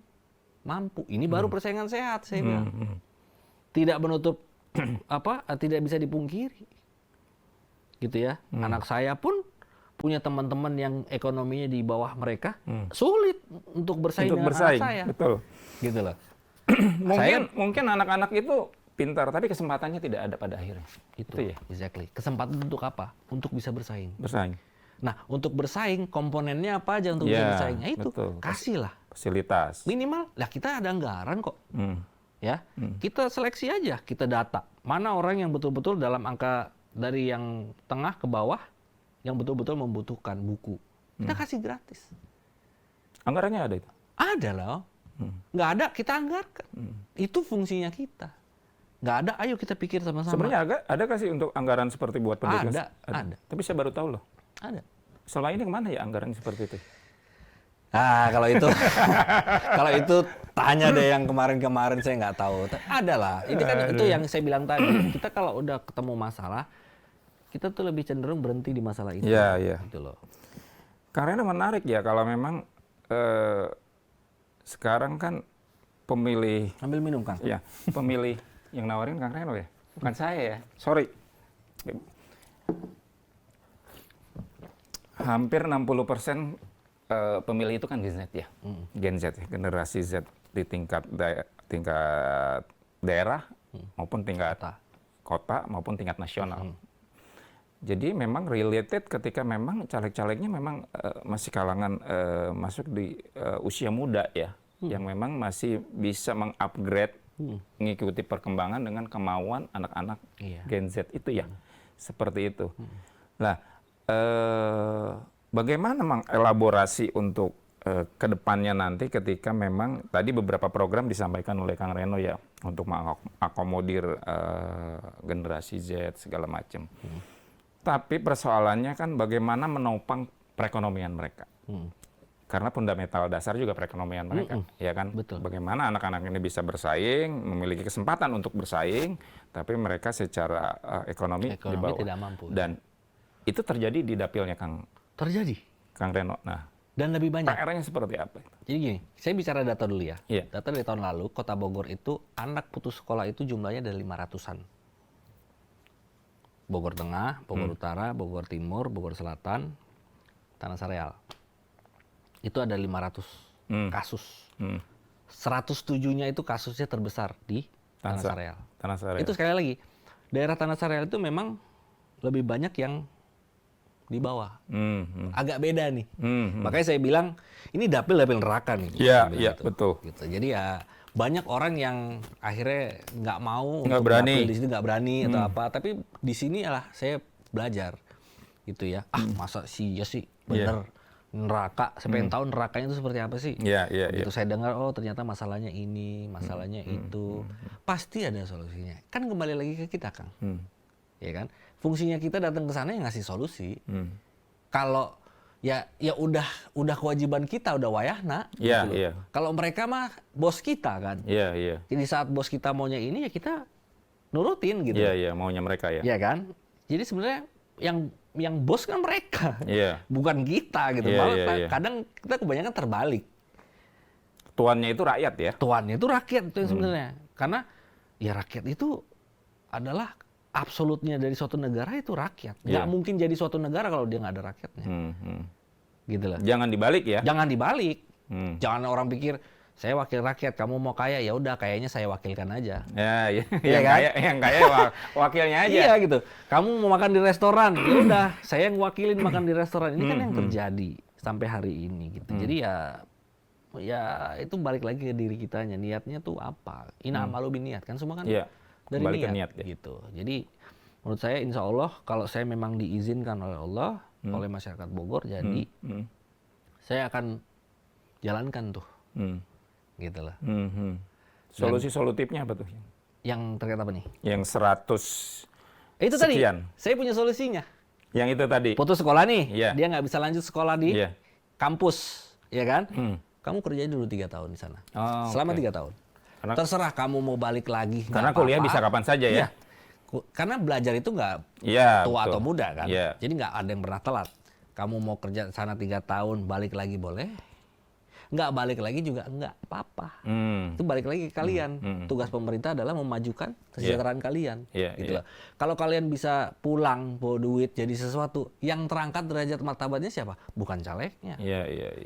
mampu. Ini baru persaingan sehat saya bilang. Tidak menutup tidak bisa dipungkiri. Gitu ya. Anak saya pun punya teman-teman yang ekonominya di bawah mereka, sulit untuk bersaing dengan anak saya. Betul. Gitu loh. mungkin anak-anak itu pintar, tapi kesempatannya tidak ada pada akhirnya. Itu ya. Exactly. Kesempatan untuk apa? Untuk bisa bersaing. Nah, untuk bersaing komponennya apa aja untuk bisa bersaing? Ya itu, kasihlah fasilitas. Minimal, kita ada anggaran kok. Ya, kita seleksi aja, kita data. Mana orang yang betul-betul dalam angka dari yang tengah ke bawah yang betul-betul membutuhkan buku. Kita kasih gratis. Anggarannya ada itu? Ada loh. Nggak ada, kita anggarkan. Itu fungsinya kita. Nggak ada, ayo kita pikir sama-sama. Sebenarnya ada nggak sih untuk anggaran seperti buat pendidikan? Ada. Tapi saya baru tahu loh. Ada. Selama ini kemana ya anggaran seperti itu? Kalau itu, kalau itu tanya deh yang kemarin-kemarin saya nggak tahu. Ada lah. Ini kan itu yang saya bilang tadi. Kita kalau udah ketemu masalah, kita tuh lebih cenderung berhenti di masalah itu. Iya. Gitu loh. Karena menarik ya kalau memang sekarang kan pemilih. Ambil minum, Kang. Ya, pemilih yang nawarin Kang Reno ya, bukan saya ya. Sorry. Hampir 60% pemilih itu kan Gen Z ya. Gen Z ya, generasi Z di tingkat daerah maupun tingkat kota maupun tingkat nasional. Jadi memang related ketika memang caleg-calegnya memang masih kalangan masuk di usia muda ya, yang memang masih bisa mengupgrade, mengikuti perkembangan dengan kemauan anak-anak Gen Z itu ya, seperti itu. Nah, bagaimana mengelaborasi untuk kedepannya nanti ketika memang tadi beberapa program disampaikan oleh Kang Reno ya untuk mengakomodir generasi Z segala macam. Tapi persoalannya kan bagaimana menopang perekonomian mereka. Karena fundamental dasar juga perekonomian mereka, ya kan? Betul. Bagaimana anak-anak ini bisa bersaing, memiliki kesempatan untuk bersaing, tapi mereka secara ekonomi di bawah. Tidak mampu. Dan itu terjadi di dapilnya Kang Reno. Nah, dan lebih banyak. PR-nya seperti apa? Jadi gini, saya bicara data dulu ya. Iya. Data dari tahun lalu, Kota Bogor itu anak putus sekolah itu jumlahnya dari 500-an. Bogor Tengah, Bogor Utara, Bogor Timur, Bogor Selatan, Tanah Sareal. Itu ada 500 kasus. 107-nya itu kasusnya terbesar di Tanah Sareal. Itu sekali lagi, daerah Tanah Sareal itu memang lebih banyak yang di bawah. Agak beda nih. Makanya saya bilang, ini dapil neraka nih. Iya, betul. Gitu. Jadi ya banyak orang yang akhirnya nggak mau nggak untuk berani dapil di sini, nggak berani atau apa. Tapi di sini lah saya belajar gitu ya. Masa sih ya sih bener neraka, saya pengen tahu nerakanya itu seperti apa sih. Begitu saya dengar, oh ternyata masalahnya ini, masalahnya itu, pasti ada solusinya. Kan kembali lagi ke kita, Kang. Ya kan? Fungsinya kita datang ke sana yang ngasih solusi. Kalau ya udah kewajiban kita, udah wayahna. Gitu. Kalau mereka mah bos kita kan. Jadi saat bos kita maunya ini ya kita nurutin gitu. Maunya mereka ya. Iya kan? Jadi sebenarnya yang bos kan mereka, bukan kita gitu. Malah kadang kita kebanyakan terbalik. Tuannya itu rakyat ya? Tuannya itu rakyat itu sebenarnya. Karena ya rakyat itu adalah absolutnya dari suatu negara itu rakyat. Nggak mungkin jadi suatu negara kalau dia nggak ada rakyatnya. Gitu loh. Jangan dibalik ya? Jangan dibalik. Jangan orang pikir saya wakil rakyat, kamu mau kaya, ya udah kayaknya saya wakilkan aja. Yang kaya wakilnya aja. Iya gitu. Kamu mau makan di restoran, ya udah saya yang wakilin makan di restoran. Ini kan yang terjadi sampai hari ini gitu. Jadi ya itu balik lagi ke diri kitanya. Niatnya tuh apa? Innamal biniat kan semua kan dari niat gitu. Jadi menurut saya insya Allah kalau saya memang diizinkan oleh Allah, oleh masyarakat Bogor, jadi saya akan jalankan tuh. Gitu lah. Solusi solutifnya apa tuh? Yang terkait apa nih? Yang 100 itu sekian. Tadi, saya punya solusinya. Yang itu tadi? Putus sekolah nih, dia nggak bisa lanjut sekolah di kampus, ya kan? Kamu kerjain dulu 3 tahun di sana. Selama 3 tahun. Terserah kamu mau balik lagi. Karena kuliah bisa kapan saja ya? Karena belajar itu nggak tua atau muda kan? Jadi nggak ada yang pernah telat. Kamu mau kerja sana 3 tahun, balik lagi boleh. Nggak balik lagi juga nggak apa-apa. Itu balik lagi ke kalian. Tugas pemerintah adalah memajukan kesejahteraan kalian. Gitu loh. Kalau kalian bisa pulang bawa duit jadi sesuatu, yang terangkat derajat martabatnya siapa? Bukan calegnya,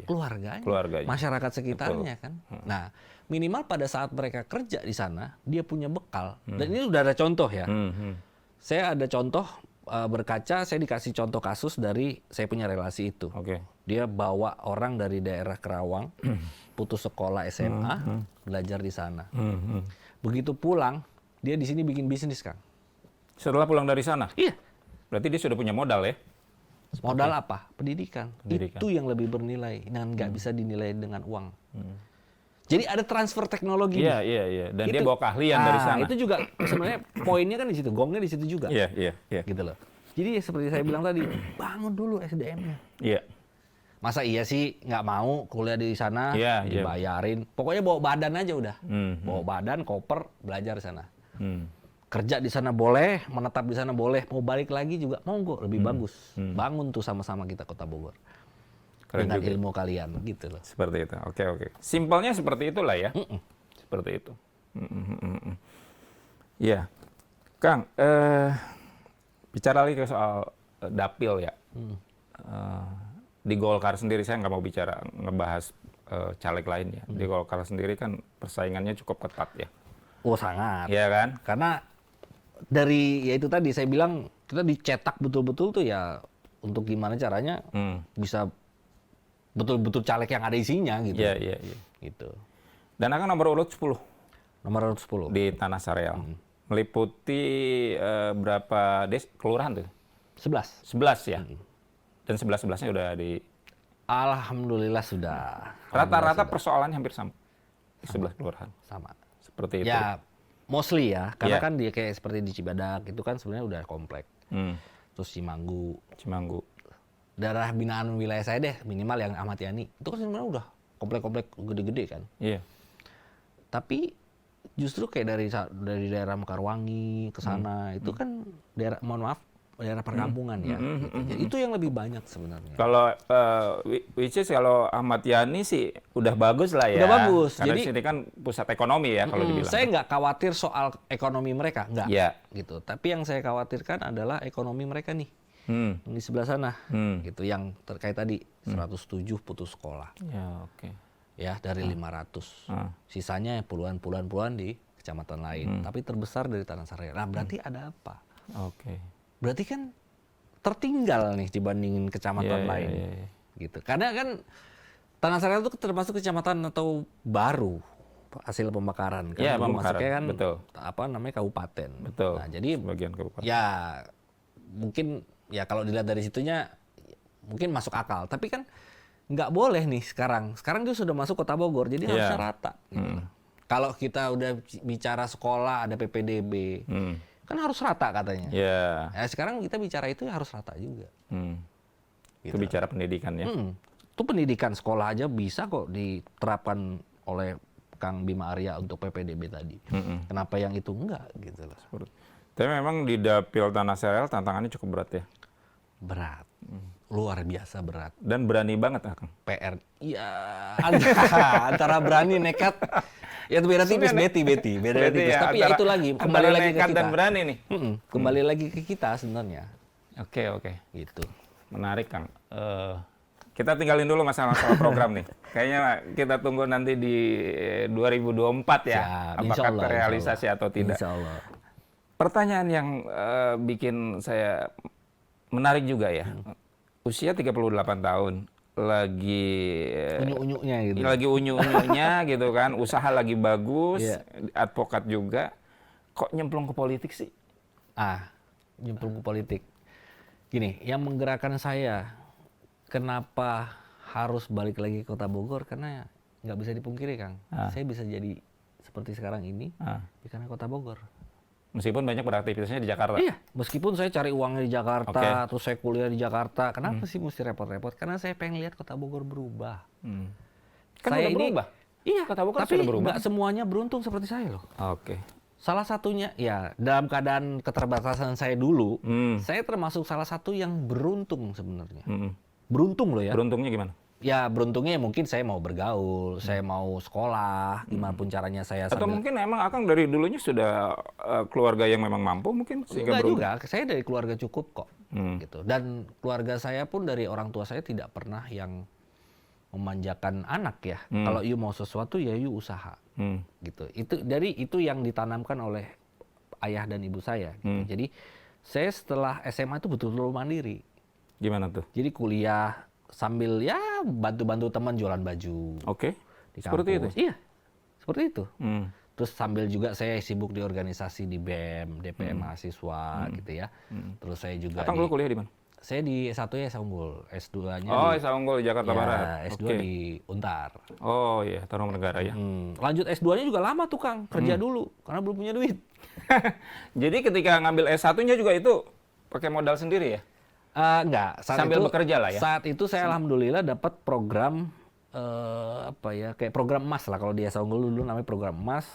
keluarganya, masyarakat sekitarnya. Kan. Nah, minimal pada saat mereka kerja di sana, dia punya bekal. Dan ini udah ada contoh ya. Saya ada contoh berkaca, saya dikasih contoh kasus dari saya punya relasi itu. Dia bawa orang dari daerah Kerawang, putus sekolah SMA, belajar di sana. Begitu pulang, dia di sini bikin bisnis, Kang. Setelah pulang dari sana? Iya. Berarti dia sudah punya modal ya? Modal apa? Pendidikan. Itu yang lebih bernilai, dan nggak bisa dinilai dengan uang. Jadi ada transfer teknologi. Iya. Dan dia bawa keahlian dari sana. Itu juga sebenarnya poinnya kan di situ, gongnya di situ juga. Iya. Gitu loh. Jadi seperti saya bilang tadi, bangun dulu SDM-nya. Masa iya sih nggak mau kuliah di sana, dibayarin. Pokoknya bawa badan aja udah. Bawa badan, koper, belajar di sana. Kerja di sana boleh, menetap di sana boleh. Mau balik lagi juga monggo, lebih bagus. Bangun tuh sama-sama kita Kota Bogor. Dengan ilmu kalian, gitu loh. Seperti itu, oke. Simpelnya seperti itulah ya. Seperti itu. Iya. Kang, bicara lagi ke soal dapil ya. Di Golkar sendiri saya nggak mau ngebahas caleg lain ya. Di Golkar sendiri kan persaingannya cukup ketat ya. Oh sangat. Iya kan? Karena dari ya itu tadi saya bilang kita dicetak betul-betul tuh ya untuk gimana caranya bisa betul-betul caleg yang ada isinya gitu. Iya. Gitu. Dan akan nomor urut 10. Nomor urut 10. Di Tanah Sareal. Meliputi berapa kelurahan tuh? 11. 11 ya? Dan 11-11-nya udah di... Alhamdulillah sudah. Rata-rata persoalannya hampir sama. Di 11 kelurahan. Sama. Seperti itu. Ya, mostly ya. Karena kan dia kayak seperti di Cibadak, itu kan sebenarnya udah komplek. Terus Cimanggu. Daerah binaan wilayah saya deh, minimal yang Ahmad Yani. Itu kan sebenarnya udah komplek-komplek gede-gede kan. Iya. Tapi justru kayak dari daerah Mekarwangi ke sana, itu kan daerah, mohon maaf, daerah perkampungan ya. Gitu. Jadi itu yang lebih banyak sebenarnya. Kalau kalau Ahmad Yani sih udah bagus lah ya. Udah bagus. Karena jadi sini kan pusat ekonomi ya kalau dibilang. Saya nggak khawatir soal ekonomi mereka, nggak. Gitu. Tapi yang saya khawatirkan adalah ekonomi mereka nih. Di sebelah sana, gitu. Yang terkait tadi 107 putus sekolah. Ya dari 500. Sisanya puluhan di kecamatan lain. Tapi terbesar dari Tanah Sareal. Nah berarti ada apa? Berarti kan tertinggal nih dibandingin kecamatan lain. Gitu. Karena kan Tanah Sareal itu termasuk kecamatan atau baru hasil pemekaran kan. Masuknya kan apa namanya kabupaten. Betul. Nah, jadi sebagian kabupaten. Ya mungkin ya kalau dilihat dari situnya mungkin masuk akal. Tapi kan nggak boleh nih sekarang. Sekarang dia sudah masuk Kota Bogor, jadi harusnya rata. Gitu. Kalau kita udah bicara sekolah ada PPDB, kan harus rata katanya. Ya, sekarang kita bicara itu harus rata juga. Gitu. Itu bicara pendidikan ya. Itu pendidikan sekolah aja bisa kok diterapkan oleh Kang Bima Arya untuk PPDB tadi. Kenapa yang itu enggak gitu loh. Tapi memang di Dapil Tanah Serial tantangannya cukup berat ya. Berat. Luar biasa berat. Dan berani banget Kang. PR. Iya, antara berani nekat. Ya itu beda tipis, beda tipis. Ya, tapi ya itu lagi kembali lagi ke kita. Dan berani nih. Kembali lagi ke kita sebenarnya. Oke. Gitu. Menarik Kang. Kita tinggalin dulu masalah program nih. Kayaknya kita tunggu nanti di 2024 ya. Siap, apakah terrealisasi atau tidak. Insya Allah. Pertanyaan yang bikin saya menarik juga ya. Usia 38 tahun. Lagi unyu-unyunya gitu. Lagi unyu-unyunya gitu kan. Usaha lagi bagus. Advokat juga. Kok nyemplung ke politik sih? Nyemplung ke politik. Gini, yang menggerakkan saya, kenapa harus balik lagi ke Kota Bogor? Karena nggak bisa dipungkiri, Kang. Saya bisa jadi seperti sekarang ini karena Kota Bogor. Meskipun banyak beraktivitasnya di Jakarta. Iya, meskipun saya cari uangnya di Jakarta, terus saya kuliah di Jakarta. Kenapa sih mesti repot-repot? Karena saya pengen lihat Kota Bogor berubah. Kan saya udah berubah? Iya, Kota Bogor tapi sudah berubah. nggak semuanya beruntung seperti saya loh. Salah satunya, ya dalam keadaan keterbatasan saya dulu, saya termasuk salah satu yang beruntung sebenarnya. Beruntung loh ya. Beruntungnya gimana? Ya beruntungnya mungkin saya mau bergaul, saya mau sekolah, gimana pun caranya saya Atau mungkin emang Akang dari dulunya sudah keluarga yang memang mampu mungkin sehingga enggak juga, saya dari keluarga cukup kok. Gitu. Dan keluarga saya pun dari orang tua saya tidak pernah yang memanjakan anak ya. Kalau you mau sesuatu ya you usaha. Gitu. Itu yang ditanamkan oleh ayah dan ibu saya. Gitu. Jadi saya setelah SMA itu betul-betul mandiri. Gimana tuh? Jadi kuliah sambil ya bantu-bantu teman jualan baju. Di kampus. Seperti itu? Iya, seperti itu. Terus sambil juga saya sibuk di organisasi di BEM, DPM mahasiswa gitu ya. Terus saya juga Akang dulu kuliah di mana? Saya di S1-nya Esa Unggul, S2-nya Esa Unggul di Jakarta Barat. S2 di Untar. Oh iya, Tarumanegara ya. Lanjut S2-nya juga lama tuh Kang, kerja dulu karena belum punya duit. Jadi ketika ngambil S1-nya juga itu pakai modal sendiri ya? Enggak, sambil bekerja lah ya. Saat itu saya alhamdulillah dapat program kayak program emas lah, kalau di Esa Unggul dulu namanya program emas.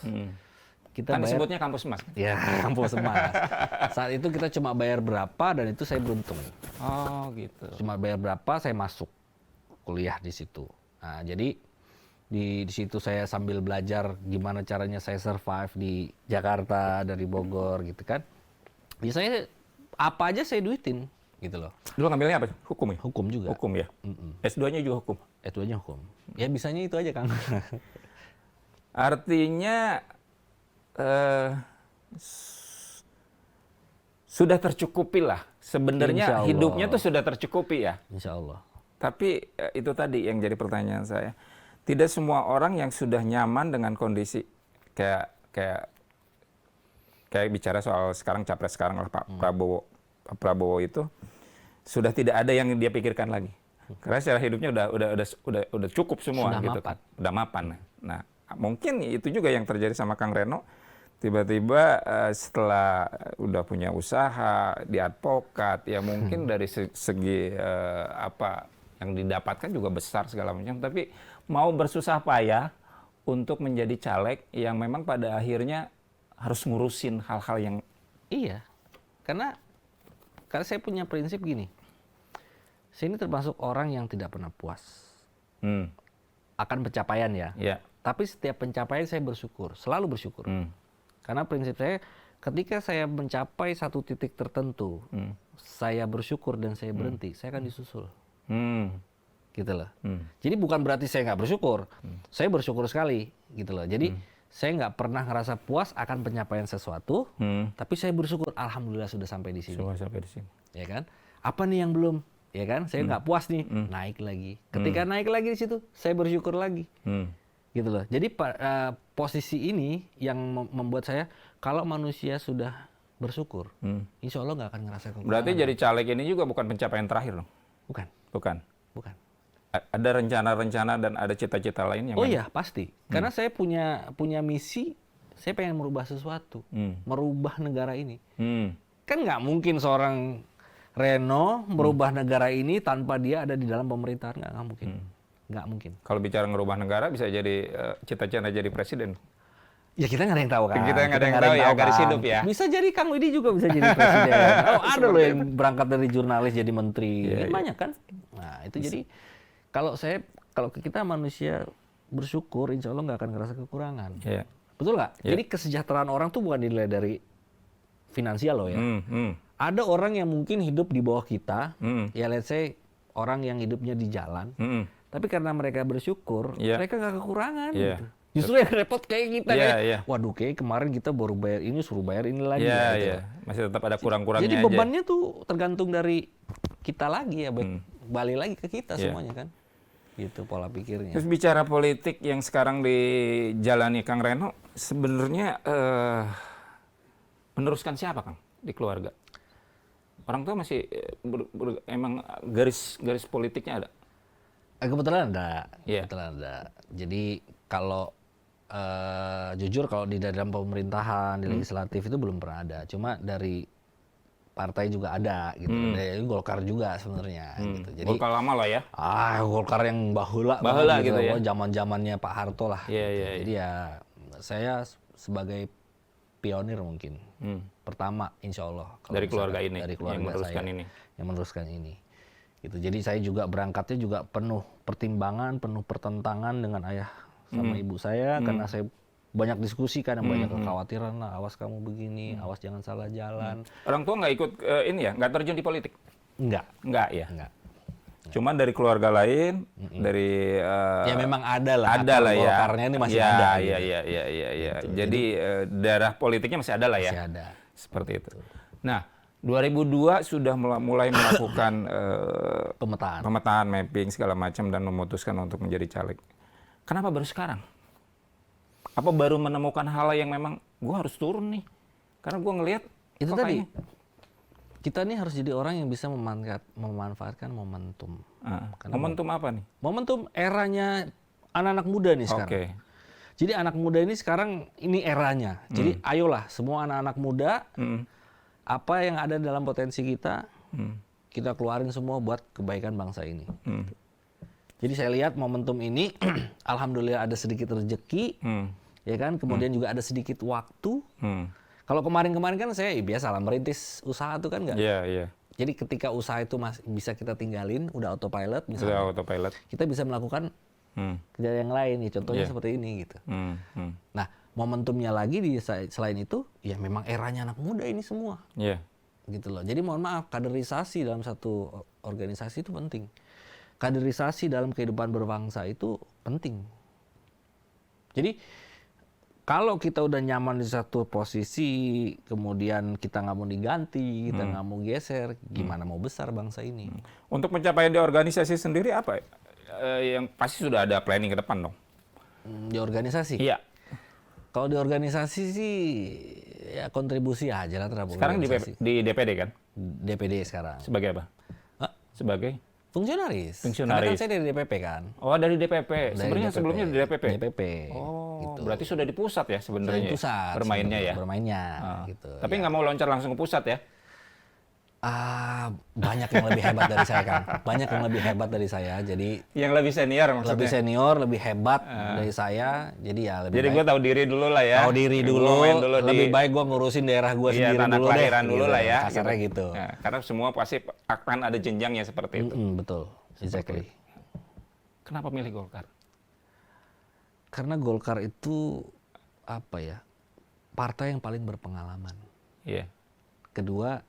Kita kan bayar, disebutnya kampus emas. Ya, kampus emas. Saat itu kita cuma bayar berapa dan itu saya beruntung. Oh, gitu. Cuma bayar berapa saya masuk kuliah di situ. Nah, jadi di situ saya sambil belajar gimana caranya saya survive di Jakarta dari Bogor gitu kan. Biasanya apa aja saya duitin gitu loh. Dulu ngambilnya apa? Hukum ya? Hukum juga. Hukum ya? S2-nya juga hukum? S2-nya hukum. Ya bisanya itu aja Kang. Artinya sudah tercukupi lah. Sebenarnya hidupnya tuh sudah tercukupi ya? Insya Allah. Tapi itu tadi yang jadi pertanyaan saya. Tidak semua orang yang sudah nyaman dengan kondisi kayak bicara soal sekarang capres sekarang lah Pak Prabowo itu sudah tidak ada yang dia pikirkan lagi. Karena secara hidupnya udah cukup semua sudah gitu mapan. kan. Udah mapan. Nah, mungkin itu juga yang terjadi sama Kang Reno. Tiba-tiba setelah udah punya usaha di advokat, ya mungkin dari segi apa yang didapatkan juga besar segala macam, tapi mau bersusah payah untuk menjadi caleg yang memang pada akhirnya harus ngurusin hal-hal yang... Iya, karena saya punya prinsip gini, saya ini termasuk orang yang tidak pernah puas akan pencapaian ya. Tapi setiap pencapaian saya bersyukur, selalu bersyukur. Karena prinsip saya, ketika saya mencapai satu titik tertentu, saya bersyukur dan saya berhenti, saya akan disusul. Gitu loh. Jadi bukan berarti saya nggak bersyukur, saya bersyukur sekali, gitu loh. Jadi saya nggak pernah ngerasa puas akan pencapaian sesuatu, tapi saya bersyukur, alhamdulillah sudah sampai di sini. Ya kan? Apa nih yang belum? Ya kan? Saya nggak puas nih, naik lagi. Ketika naik lagi di situ, saya bersyukur lagi. Gitu loh. Jadi posisi ini yang membuat saya, kalau manusia sudah bersyukur, insya Allah nggak akan ngerasa kekurangan. Berarti jadi caleg ini juga bukan pencapaian terakhir dong? Bukan. Bukan. Bukan. Ada rencana-rencana dan ada cita-cita lain yang... Oh iya, pasti. Karena saya punya misi, saya pengen merubah sesuatu. Merubah negara ini. Kan nggak mungkin seorang Reno merubah negara ini tanpa dia ada di dalam pemerintahan. Nggak mungkin. Nggak mungkin. Kalau bicara ngerubah negara, bisa jadi cita-cita jadi presiden. Ya kita nggak ada yang tahu kan. Kita nggak ada yang tahu ya, garis hidup ya. Bisa jadi Kang Widi juga bisa jadi presiden. Oh, ada loh yang berangkat dari jurnalis jadi menteri. Banyak kan. Nah itu jadi kalau kita manusia bersyukur, insya Allah nggak akan ngerasa kekurangan. Betul nggak? Jadi kesejahteraan orang tuh bukan dinilai dari finansial loh ya. Ada orang yang mungkin hidup di bawah kita, ya let's say orang yang hidupnya di jalan, tapi karena mereka bersyukur, mereka nggak kekurangan. Gitu. Justru yang repot kayak kita kayak, waduh kayak kemarin kita baru bayar ini, suruh bayar ini lagi. Gitu. Masih tetap ada kurang-kurangnya. Jadi bebannya tuh tergantung dari kita lagi ya, balik lagi ke kita semuanya kan. Gitu pola pikirnya. Terus bicara politik yang sekarang dijalani Kang Reno, sebenarnya meneruskan siapa Kang di keluarga? Orang tua masih emang garis politiknya ada? Kebetulan ada. Kebetulan ada. Jadi kalau jujur kalau di dalam pemerintahan, di legislatif itu belum pernah ada. Cuma dari partai juga ada gitu. Dari Golkar juga sebenarnya gitu. Jadi Golkar lama lah ya. Golkar yang bahula gitu ya. Zaman-zamannya Pak Harto lah. Jadi ya saya sebagai pionir mungkin. Pertama insya Allah dari keluarga ini dari keluarga yang meneruskan saya, ini. Yang meneruskan ini. Gitu. Jadi saya juga berangkatnya juga penuh pertimbangan, penuh pertentangan dengan ayah sama ibu saya karena saya banyak diskusi kan, banyak kekhawatiran lah, awas kamu begini, awas jangan salah jalan. Orang tua nggak ikut ini ya, nggak terjun di politik? Enggak ya. Enggak. Cuma dari keluarga lain, dari ya memang ada lah ya. Golkarnya ini masih ada. Iya. Jadi darah politiknya masih ada lah ya. Masih ada. Seperti itu. Nah, 2002 sudah mulai melakukan pemetaan, mapping segala macam dan memutuskan untuk menjadi caleg. Kenapa baru sekarang? Apa baru menemukan hal yang memang gue harus turun nih? Karena gue ngelihat itu tadi. Kita nih harus jadi orang yang bisa memanfaatkan momentum. Momentum apa nih? Momentum eranya anak-anak muda nih sekarang. Jadi anak muda ini sekarang ini eranya. Jadi ayolah semua anak-anak muda, apa yang ada dalam potensi kita, kita keluarin semua buat kebaikan bangsa ini. Jadi saya lihat momentum ini, alhamdulillah ada sedikit rezeki, ya kan. Kemudian juga ada sedikit waktu. Kalau kemarin-kemarin kan saya biasa lah merintis usaha tuh kan nggak. Jadi ketika usaha itu bisa kita tinggalin, udah autopilot misalnya. Kita bisa melakukan kerja yang lain, ya contohnya seperti ini gitu. Nah momentumnya lagi selain itu, ya memang eranya anak muda ini semua. Gitu loh. Jadi mohon maaf, kaderisasi dalam satu organisasi itu penting. Kaderisasi dalam kehidupan berbangsa itu penting. Jadi kalau kita udah nyaman di satu posisi, kemudian kita nggak mau diganti, kita nggak mau geser, gimana mau besar bangsa ini? Untuk mencapai di organisasi sendiri apa? Yang pasti sudah ada planning ke depan dong. Di organisasi? Iya. Kalau di organisasi sih ya kontribusi aja lah terhadap sekarang organisasi. Di DPD kan? DPD sekarang. Sebagai apa? Sebagai? Fungsionaris. Karena kan saya dari DPP kan. Oh, dari DPP. Sebenarnya sebelumnya di DPP. DPP. Oh, gitu. Berarti sudah di pusat ya sebenarnya. Di pusat. Bermainnya ya. Bermainnya gitu. Tapi nggak mau loncat langsung ke pusat ya? Banyak yang lebih hebat dari saya kan. Banyak yang lebih hebat dari saya. Jadi yang lebih senior maksudnya. Lebih senior, lebih hebat dari saya. Jadi ya lebih Jadi gue tahu diri dulu lah ya. Tahu diri dulu. Lebih baik gue ngurusin daerah gue sendiri tanah dulu kelahiran deh. Dulu lah ya. Kasarnya gitu. Ya, karena semua pasti akan ada jenjangnya seperti itu. Betul. Exactly. Kenapa milih Golkar? Karena Golkar itu apa ya? Partai yang paling berpengalaman. Iya. Kedua,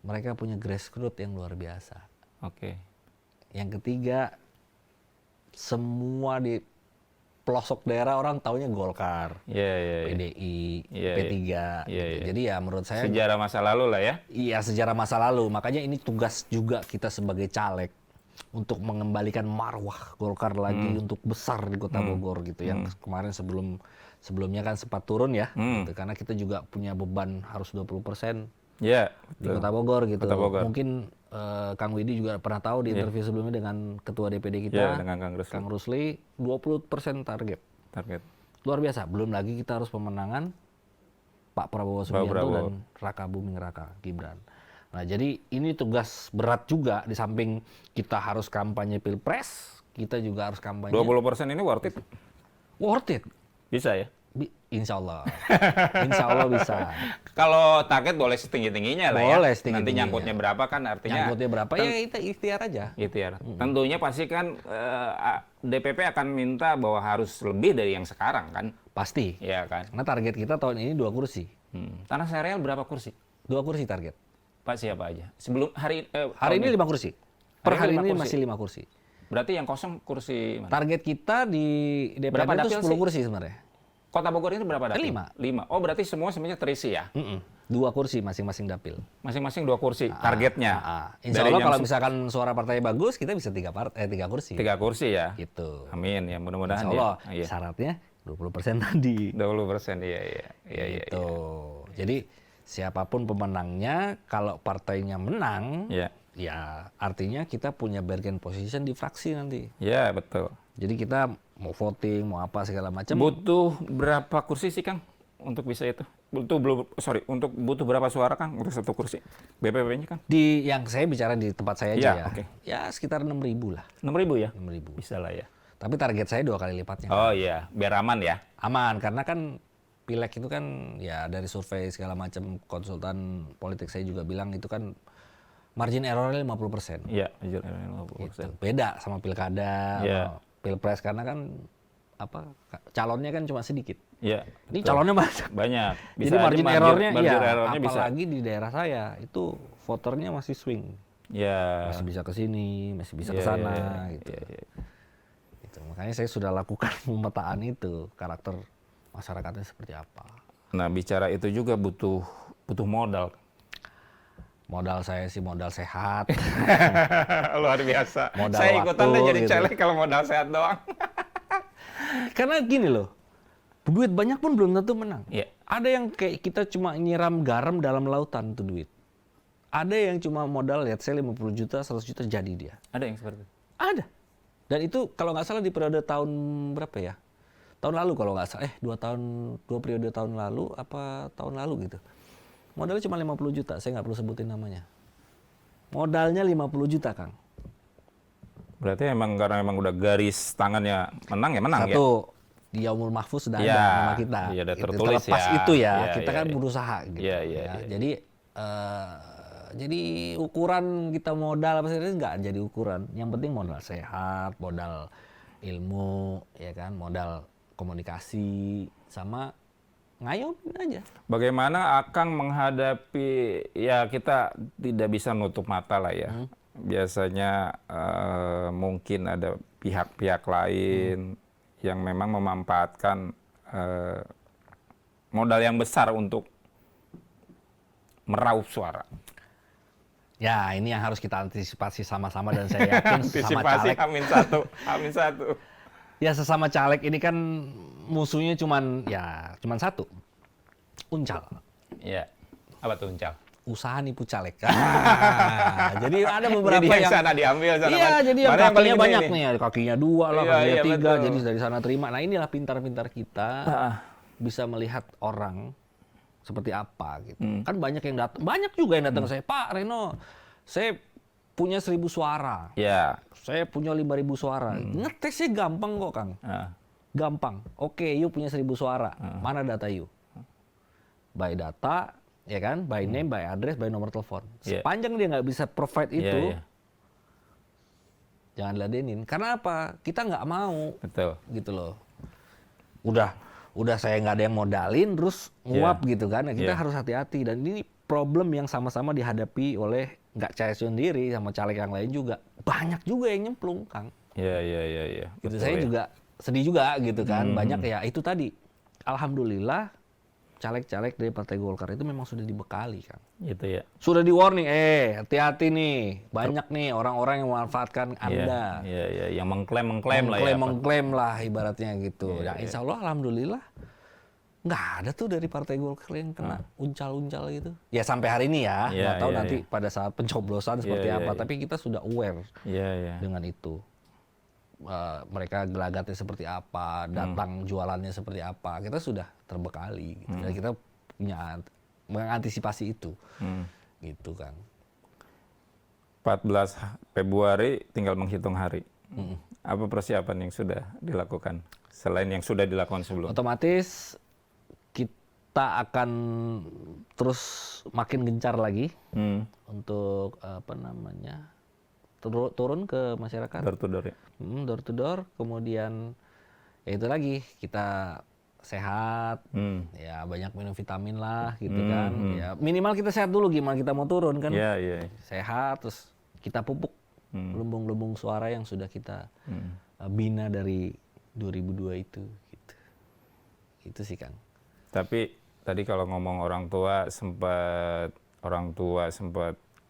mereka punya grassroots yang luar biasa. Yang ketiga, semua di pelosok daerah orang taunya Golkar, PDI, P3. Jadi ya menurut saya sejarah masa lalu lah ya. Iya, sejarah masa lalu. Makanya ini tugas juga kita sebagai caleg. untuk mengembalikan marwah Golkar lagi untuk besar di Kota Bogor gitu. Yang kemarin sebelumnya kan sempat turun ya, gitu. Karena kita juga punya beban harus 20% di Kota Bogor gitu. Kota Bogor. Mungkin Kang Widi juga pernah tahu di interview sebelumnya dengan Ketua DPD kita, dengan Kang Rusli, 20% target. Luar biasa. Belum lagi kita harus pemenangan Pak Prabowo Subianto dan Raka Buming Raka Gibran. Nah, jadi ini tugas berat juga, di samping kita harus kampanye Pilpres, kita juga harus kampanye. 20% ini worth it? Worth it. Bisa ya? Insya Allah. Insya Allah bisa. Kalau target boleh setinggi-tingginya lah ya. Boleh setinggi-tingginya. Nanti nyangkutnya berapa kan artinya. Nyangkutnya berapa ya kita ikhtiar aja. Ikhtiar. Tentunya pasti kan DPP akan minta bahwa harus lebih dari yang sekarang kan. Pasti. Iya kan. Karena target kita tahun ini 2 kursi. Tanah Serial berapa kursi? 2 kursi target. Pak siapa aja? Sebelum hari ini 5 kursi. Per hari ini masih 5 kursi. Berarti yang kosong kursi mana? Target kita di DPRD itu 10 kursi sebenarnya. Kota Bogor ini berapa dapil? 5. Oh, berarti semua sebenarnya terisi ya? 2 kursi masing-masing dapil. Masing-masing 2 kursi targetnya. Insya Allah kalau misalkan suara partai bagus, kita bisa 3 kursi. 3 kursi ya? Gitu. Amin ya, mudah-mudahan Insya Allah, ya. syaratnya 20% tadi. 20%, iya. Gitu. Jadi siapapun pemenangnya, kalau partainya menang, ya artinya kita punya bargain position di fraksi nanti. Ya, betul. Jadi kita mau voting, mau apa segala macam. Butuh berapa kursi sih, Kang, untuk bisa itu? Butuh berapa suara, Kang, untuk 1 kursi? BPP-nya, Kang? Yang saya bicara di tempat saya aja ya. Okay. Ya sekitar 6.000 lah. 6.000 ya? 6.000. Bisa lah ya. Tapi target saya 2 kali lipatnya. Oh iya, biar aman ya? Aman, karena kan pileg itu kan ya dari survei segala macam, konsultan politik saya juga bilang itu kan margin errornya 50%. Iya, margin errornya 50%. Gitu. Beda sama pilkada, sama pilpres, karena kan calonnya kan cuma sedikit. Iya. Ini calonnya banyak. Bisa jadi margin errornya apalagi di daerah saya itu voternya masih swing. Iya. Masih bisa ke sini, masih bisa ke sana gitu. Gitu. Makanya saya sudah lakukan pemetaan itu, karakter masyarakatnya seperti apa. Nah, bicara itu juga butuh modal. Modal saya sih modal sehat. Luar biasa. Modal saya ikutan deh jadi gitu. caleg kalau modal sehat doang. Karena gini loh, duit banyak pun belum tentu menang. Yeah. Ada yang kayak kita cuma nyiram garam dalam lautan tuh duit. Ada yang cuma modal, lihat saya 50 juta, 100 juta jadi dia. Ada yang seperti itu? Ada. Dan itu kalau nggak salah di periode tahun berapa ya? Tahun lalu kalau nggak salah, 2 periode tahun lalu, apa tahun lalu gitu. Modalnya cuma 50 juta, saya nggak perlu sebutin namanya. Modalnya 50 juta, Kang. Berarti karena udah garis tangannya menang ya menang. Satu, di Yaumul Mahfuz sudah ada nama kita. Iya, udah tertulis terlepas ya. itu ya, kita kan berusaha gitu. Iya. Jadi ukuran kita modal apa sih nggak jadi ukuran. Yang penting modal sehat, modal ilmu, ya kan, modal komunikasi, sama ngayomin aja. Bagaimana Akang menghadapi, ya kita tidak bisa nutup mata lah ya. Biasanya mungkin ada pihak-pihak lain yang memang memanfaatkan modal yang besar untuk meraup suara. Ya, ini yang harus kita antisipasi sama-sama, dan saya yakin sesama caleg. Amin satu. Ya, sesama caleg ini kan musuhnya cuman satu. Uncal. Iya. Apa tuh uncal? Usaha nipu caleg. Jadi ada beberapa jadi yang sana diambil sana. Iya, jadi yang kakinya banyak nih, kakinya 2 lah, kakinya 3, betul. jadi dari sana terima. Nah, inilah pintar-pintar kita bisa melihat orang seperti apa gitu. Kan banyak juga yang datang ke saya, Pak Reno, saya punya 1.000 suara. Iya. Saya punya 5.000 suara. Ngetesnya gampang kok, Kang. Gampang. Oke, you punya 1.000 suara. Mana data you? By data, ya kan? By name, by address, by nomor telepon. Sepanjang dia nggak bisa provide itu, jangan ladenin. Karena apa? Kita nggak mau. Betul. Gitu loh. Udah saya nggak ada yang modalin, terus nguap gitu kan. Nah, kita harus hati-hati. Dan ini problem yang sama-sama dihadapi oleh nggak saya sendiri, sama caleg yang lain juga. Banyak juga yang nyemplung, Kang. Iya. Gitu, saya juga sedih juga gitu kan. Banyak ya itu tadi. Alhamdulillah caleg-caleg dari Partai Golkar itu memang sudah dibekali, Kang. Gitu ya. Sudah di-warning, hati-hati nih, banyak nih orang-orang yang memanfaatkan Anda. Iya, yang mengklaim lah ya. Mengklaim lah ibaratnya gitu. Ya insya Allah, alhamdulillah, nggak ada tuh dari Partai Golkar yang kena uncal-uncal gitu. Ya sampai hari ini ya, nggak tahu nanti pada saat pencoblosan seperti apa. Tapi kita sudah aware dengan itu. Mereka gelagatnya seperti apa, datang jualannya seperti apa, kita sudah terbekali gitu. Dan kita punya mengantisipasi itu, gitu kan. 14 Februari tinggal menghitung hari. Apa persiapan yang sudah dilakukan selain yang sudah dilakukan sebelum? Otomatis kita akan terus makin gencar lagi untuk turun ke masyarakat. Door to door ya. Door to door, kemudian ya itu lagi kita sehat, ya banyak minum vitamin lah gitu kan. Ya minimal kita sehat dulu, gimana kita mau turun kan. Sehat, terus kita pupuk lumbung-lumbung suara yang sudah kita bina dari 2002 itu gitu. Itu sih Kang. Tapi tadi kalau ngomong orang tua sempat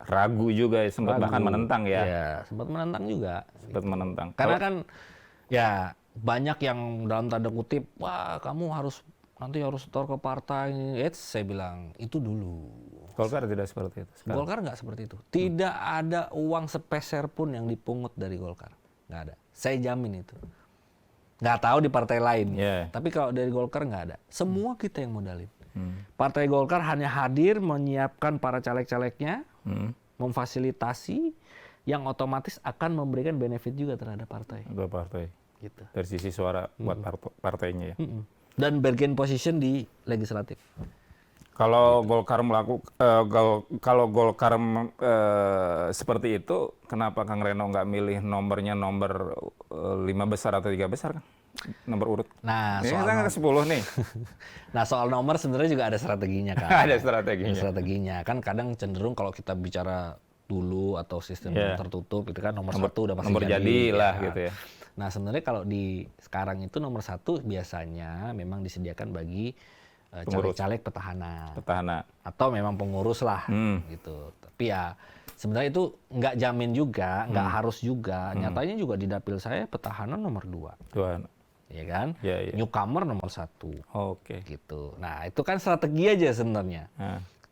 ragu juga, sempat bahkan menentang ya. Iya, sempat menentang juga. Sempat menentang. Karena kan ya banyak yang dalam tanda kutip, wah kamu nanti harus setor ke partai. Saya bilang itu dulu. Golkar tidak seperti itu. Sekarang. Golkar nggak seperti itu. Tidak ada uang sepeser pun yang dipungut dari Golkar. Nggak ada. Saya jamin itu. Nggak tahu di partai lain. Tapi kalau dari Golkar nggak ada. Semua kita yang modalin. Partai Golkar hanya hadir menyiapkan para caleg-calegnya, memfasilitasi, yang otomatis akan memberikan benefit juga terhadap partai. Untuk partai. Gitu. Dari sisi suara buat partainya ya. Dan bargain position di legislatif. Kalau Golkar seperti itu, kenapa Kang Reno nggak milih nomornya nomor 5 besar atau 3 besar kan? Nomor urut. Nah, soal kan 10 nih. Nah, soal nomor sebenarnya juga ada strateginya kan. Ada strateginya. Ada strateginya. Kan kadang cenderung kalau kita bicara dulu atau sistem tertutup itu kan nomor 1 udah pasti nomor jadi lah ya. gitu ya. Nah, sebenarnya kalau di sekarang itu nomor 1 biasanya memang disediakan bagi caleg-caleg petahana. Atau memang pengurus lah gitu. Tapi ya sebenarnya itu nggak jamin juga, nggak harus juga. Nyatanya juga di dapil saya petahana nomor 2. Ya kan? Newcomer nomor 1. Gitu. Nah, itu kan strategi aja sebenarnya.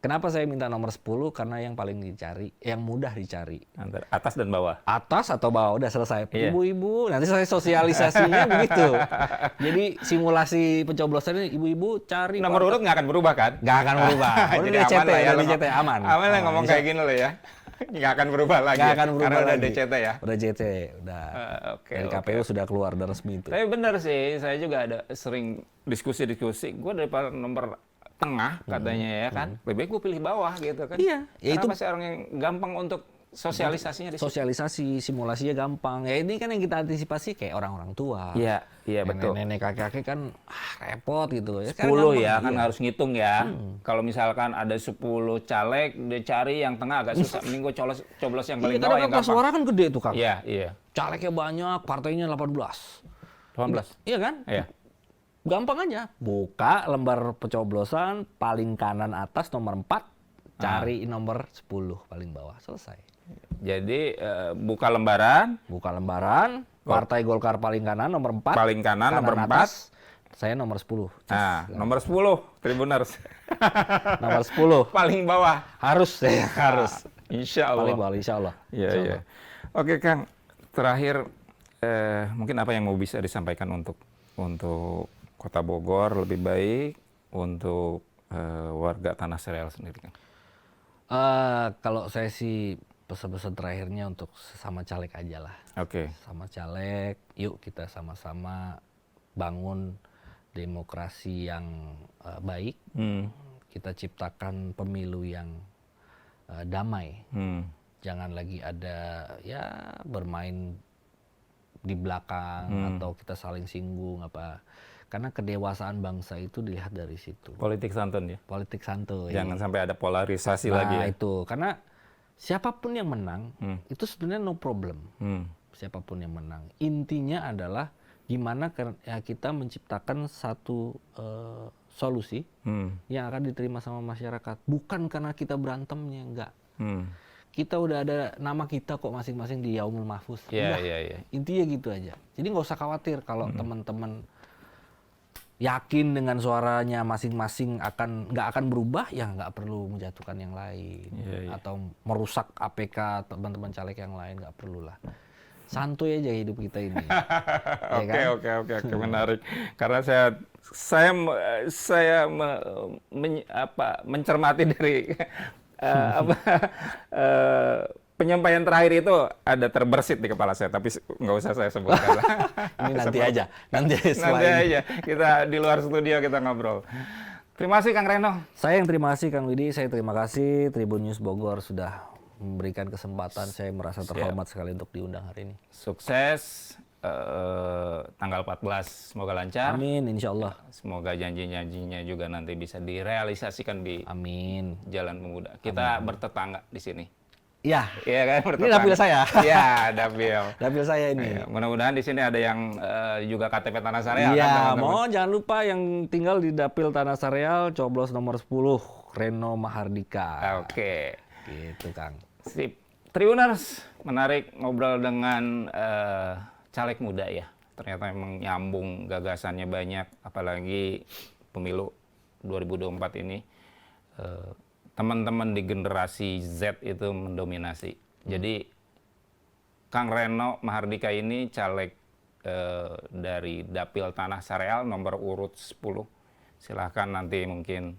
Kenapa saya minta nomor 10? Karena yang paling dicari, yang mudah dicari. Antara atas dan bawah. Atas atau bawah, udah selesai. Ibu-ibu, nanti saya sosialisasinya begitu. Jadi simulasi pencoblosan ini, ibu-ibu cari. Nomor urut nggak akan berubah kan? Nggak akan berubah. Jadi aman lah ya. DCT aman. Aman lah ngomong kayak gini loh ya. Nggak akan berubah lagi. Nggak akan berubah karena lagi. Udah DCT ya? Udah DCT, udah. Dari KPU sudah keluar, udah resmi itu. Tapi benar sih, saya juga ada sering diskusi-diskusi. Gue daripada nomor tengah katanya ya kan, lebih baik gue pilih bawah gitu kan. Iya. Ya itu pasti orang yang gampang untuk sosialisasinya. Sosialisasi, simulasinya gampang. Ya ini kan yang kita antisipasi kayak orang-orang tua. Iya betul. Nenek kakek kan repot gitu. 10 ya kan harus ngitung ya. Kalau misalkan ada 10 caleg, dia cari yang tengah agak susah. Mending gue coblos yang paling bawah yang gampang. Suara kan gede tuh Kang. Iya. Calegnya banyak, partainya 18. Iya kan? Iya. Gampang aja. Buka lembar pencoblosan paling kanan atas nomor 4, cari nomor 10 paling bawah, selesai. Jadi buka lembaran, Partai Golkar paling kanan nomor 4. Paling kanan nomor 4. Saya nomor 10. Nah, nomor 10 Tribuners. Nomor 10. Paling bawah. Harus. Insya Allah. Paling bawah, insya Allah. Iya. Oke Kang, terakhir mungkin apa yang mau bisa disampaikan untuk Kota Bogor lebih baik, untuk warga Tanah Sereal sendiri Kang? Kalau saya sih pesan-pesan terakhirnya untuk sesama caleg aja lah. Sama caleg, yuk kita sama-sama bangun demokrasi yang baik. Kita ciptakan pemilu yang damai. Jangan lagi ada ya bermain di belakang atau kita saling singgung apa. Karena kedewasaan bangsa itu dilihat dari situ. Politik santun ya? Politik santuy. Jangan sampai ada polarisasi lagi ya? Nah itu, karena siapapun yang menang, itu sebenarnya no problem. Siapapun yang menang. Intinya adalah gimana kita menciptakan satu solusi yang akan diterima sama masyarakat. Bukan karena kita berantemnya, enggak. Kita udah ada nama kita kok masing-masing di Yaumul Mahfuz. Intinya gitu aja. Jadi nggak usah khawatir kalau teman-teman yakin dengan suaranya masing-masing nggak akan berubah, ya nggak perlu menjatuhkan yang lain atau merusak APK teman-teman caleg yang lain, nggak perlu lah. Santuy aja hidup kita ini. Oke, menarik. Karena saya mencermati dari penyampaian terakhir itu ada terbersit di kepala saya, tapi nggak usah saya sebutkan. Ini nanti aja. Nanti aja. Kita di luar studio kita ngobrol. Terima kasih Kang Reno. Saya yang terima kasih Kang Widi. Saya terima kasih Tribun News Bogor sudah memberikan kesempatan. Saya merasa terhormat sekali untuk diundang hari ini. Sukses tanggal 14. Semoga lancar. Amin, insya Allah. Semoga janji-janjinya juga nanti bisa direalisasikan di Jalan Pemuda. Kita bertetangga di sini. Iya kan? Ini dapil saya. Iya, dapil. Dapil saya ini. Mudah-mudahan di sini ada yang juga KTP Tanah Sareal. Iya, mohon jangan lupa yang tinggal di dapil Tanah Sareal, coblos nomor 10, Reno Mahardika. Oke. Gitu, Kang. Sip. Tribuners, menarik ngobrol dengan caleg muda ya. Ternyata memang nyambung, gagasannya banyak, apalagi pemilu 2024 ini. Teman-teman di generasi Z itu mendominasi. Jadi Kang Reno Mahardika ini caleg dari Dapil Tanah Sareal nomor urut 10. Silahkan nanti mungkin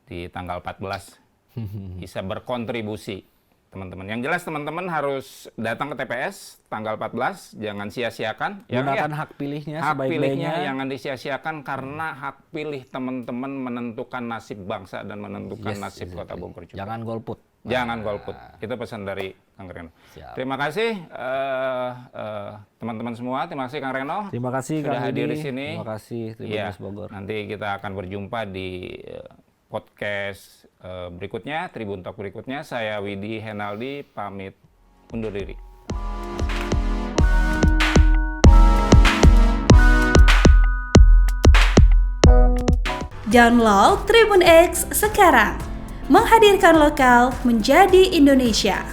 di tanggal 14 bisa berkontribusi. Teman-teman, yang jelas teman-teman harus datang ke TPS tanggal 14, jangan sia-siakan. Gunakan hak pilihnya hak pilihnya jangan disia-siakan, karena hak pilih teman-teman menentukan nasib bangsa dan menentukan nasib Kota Bogor juga. Jangan golput. Jangan golput. Itu pesan dari Kang Reno. Terima kasih teman-teman semua. Terima kasih Kang Reno. Terima kasih sudah hadir di sini. Terima kasih Tribun News Bogor. Nanti kita akan berjumpa di podcast berikutnya, Tribun Talk berikutnya. Saya Widi Henaldi, pamit undur diri. Download Tribun X sekarang, menghadirkan lokal menjadi Indonesia.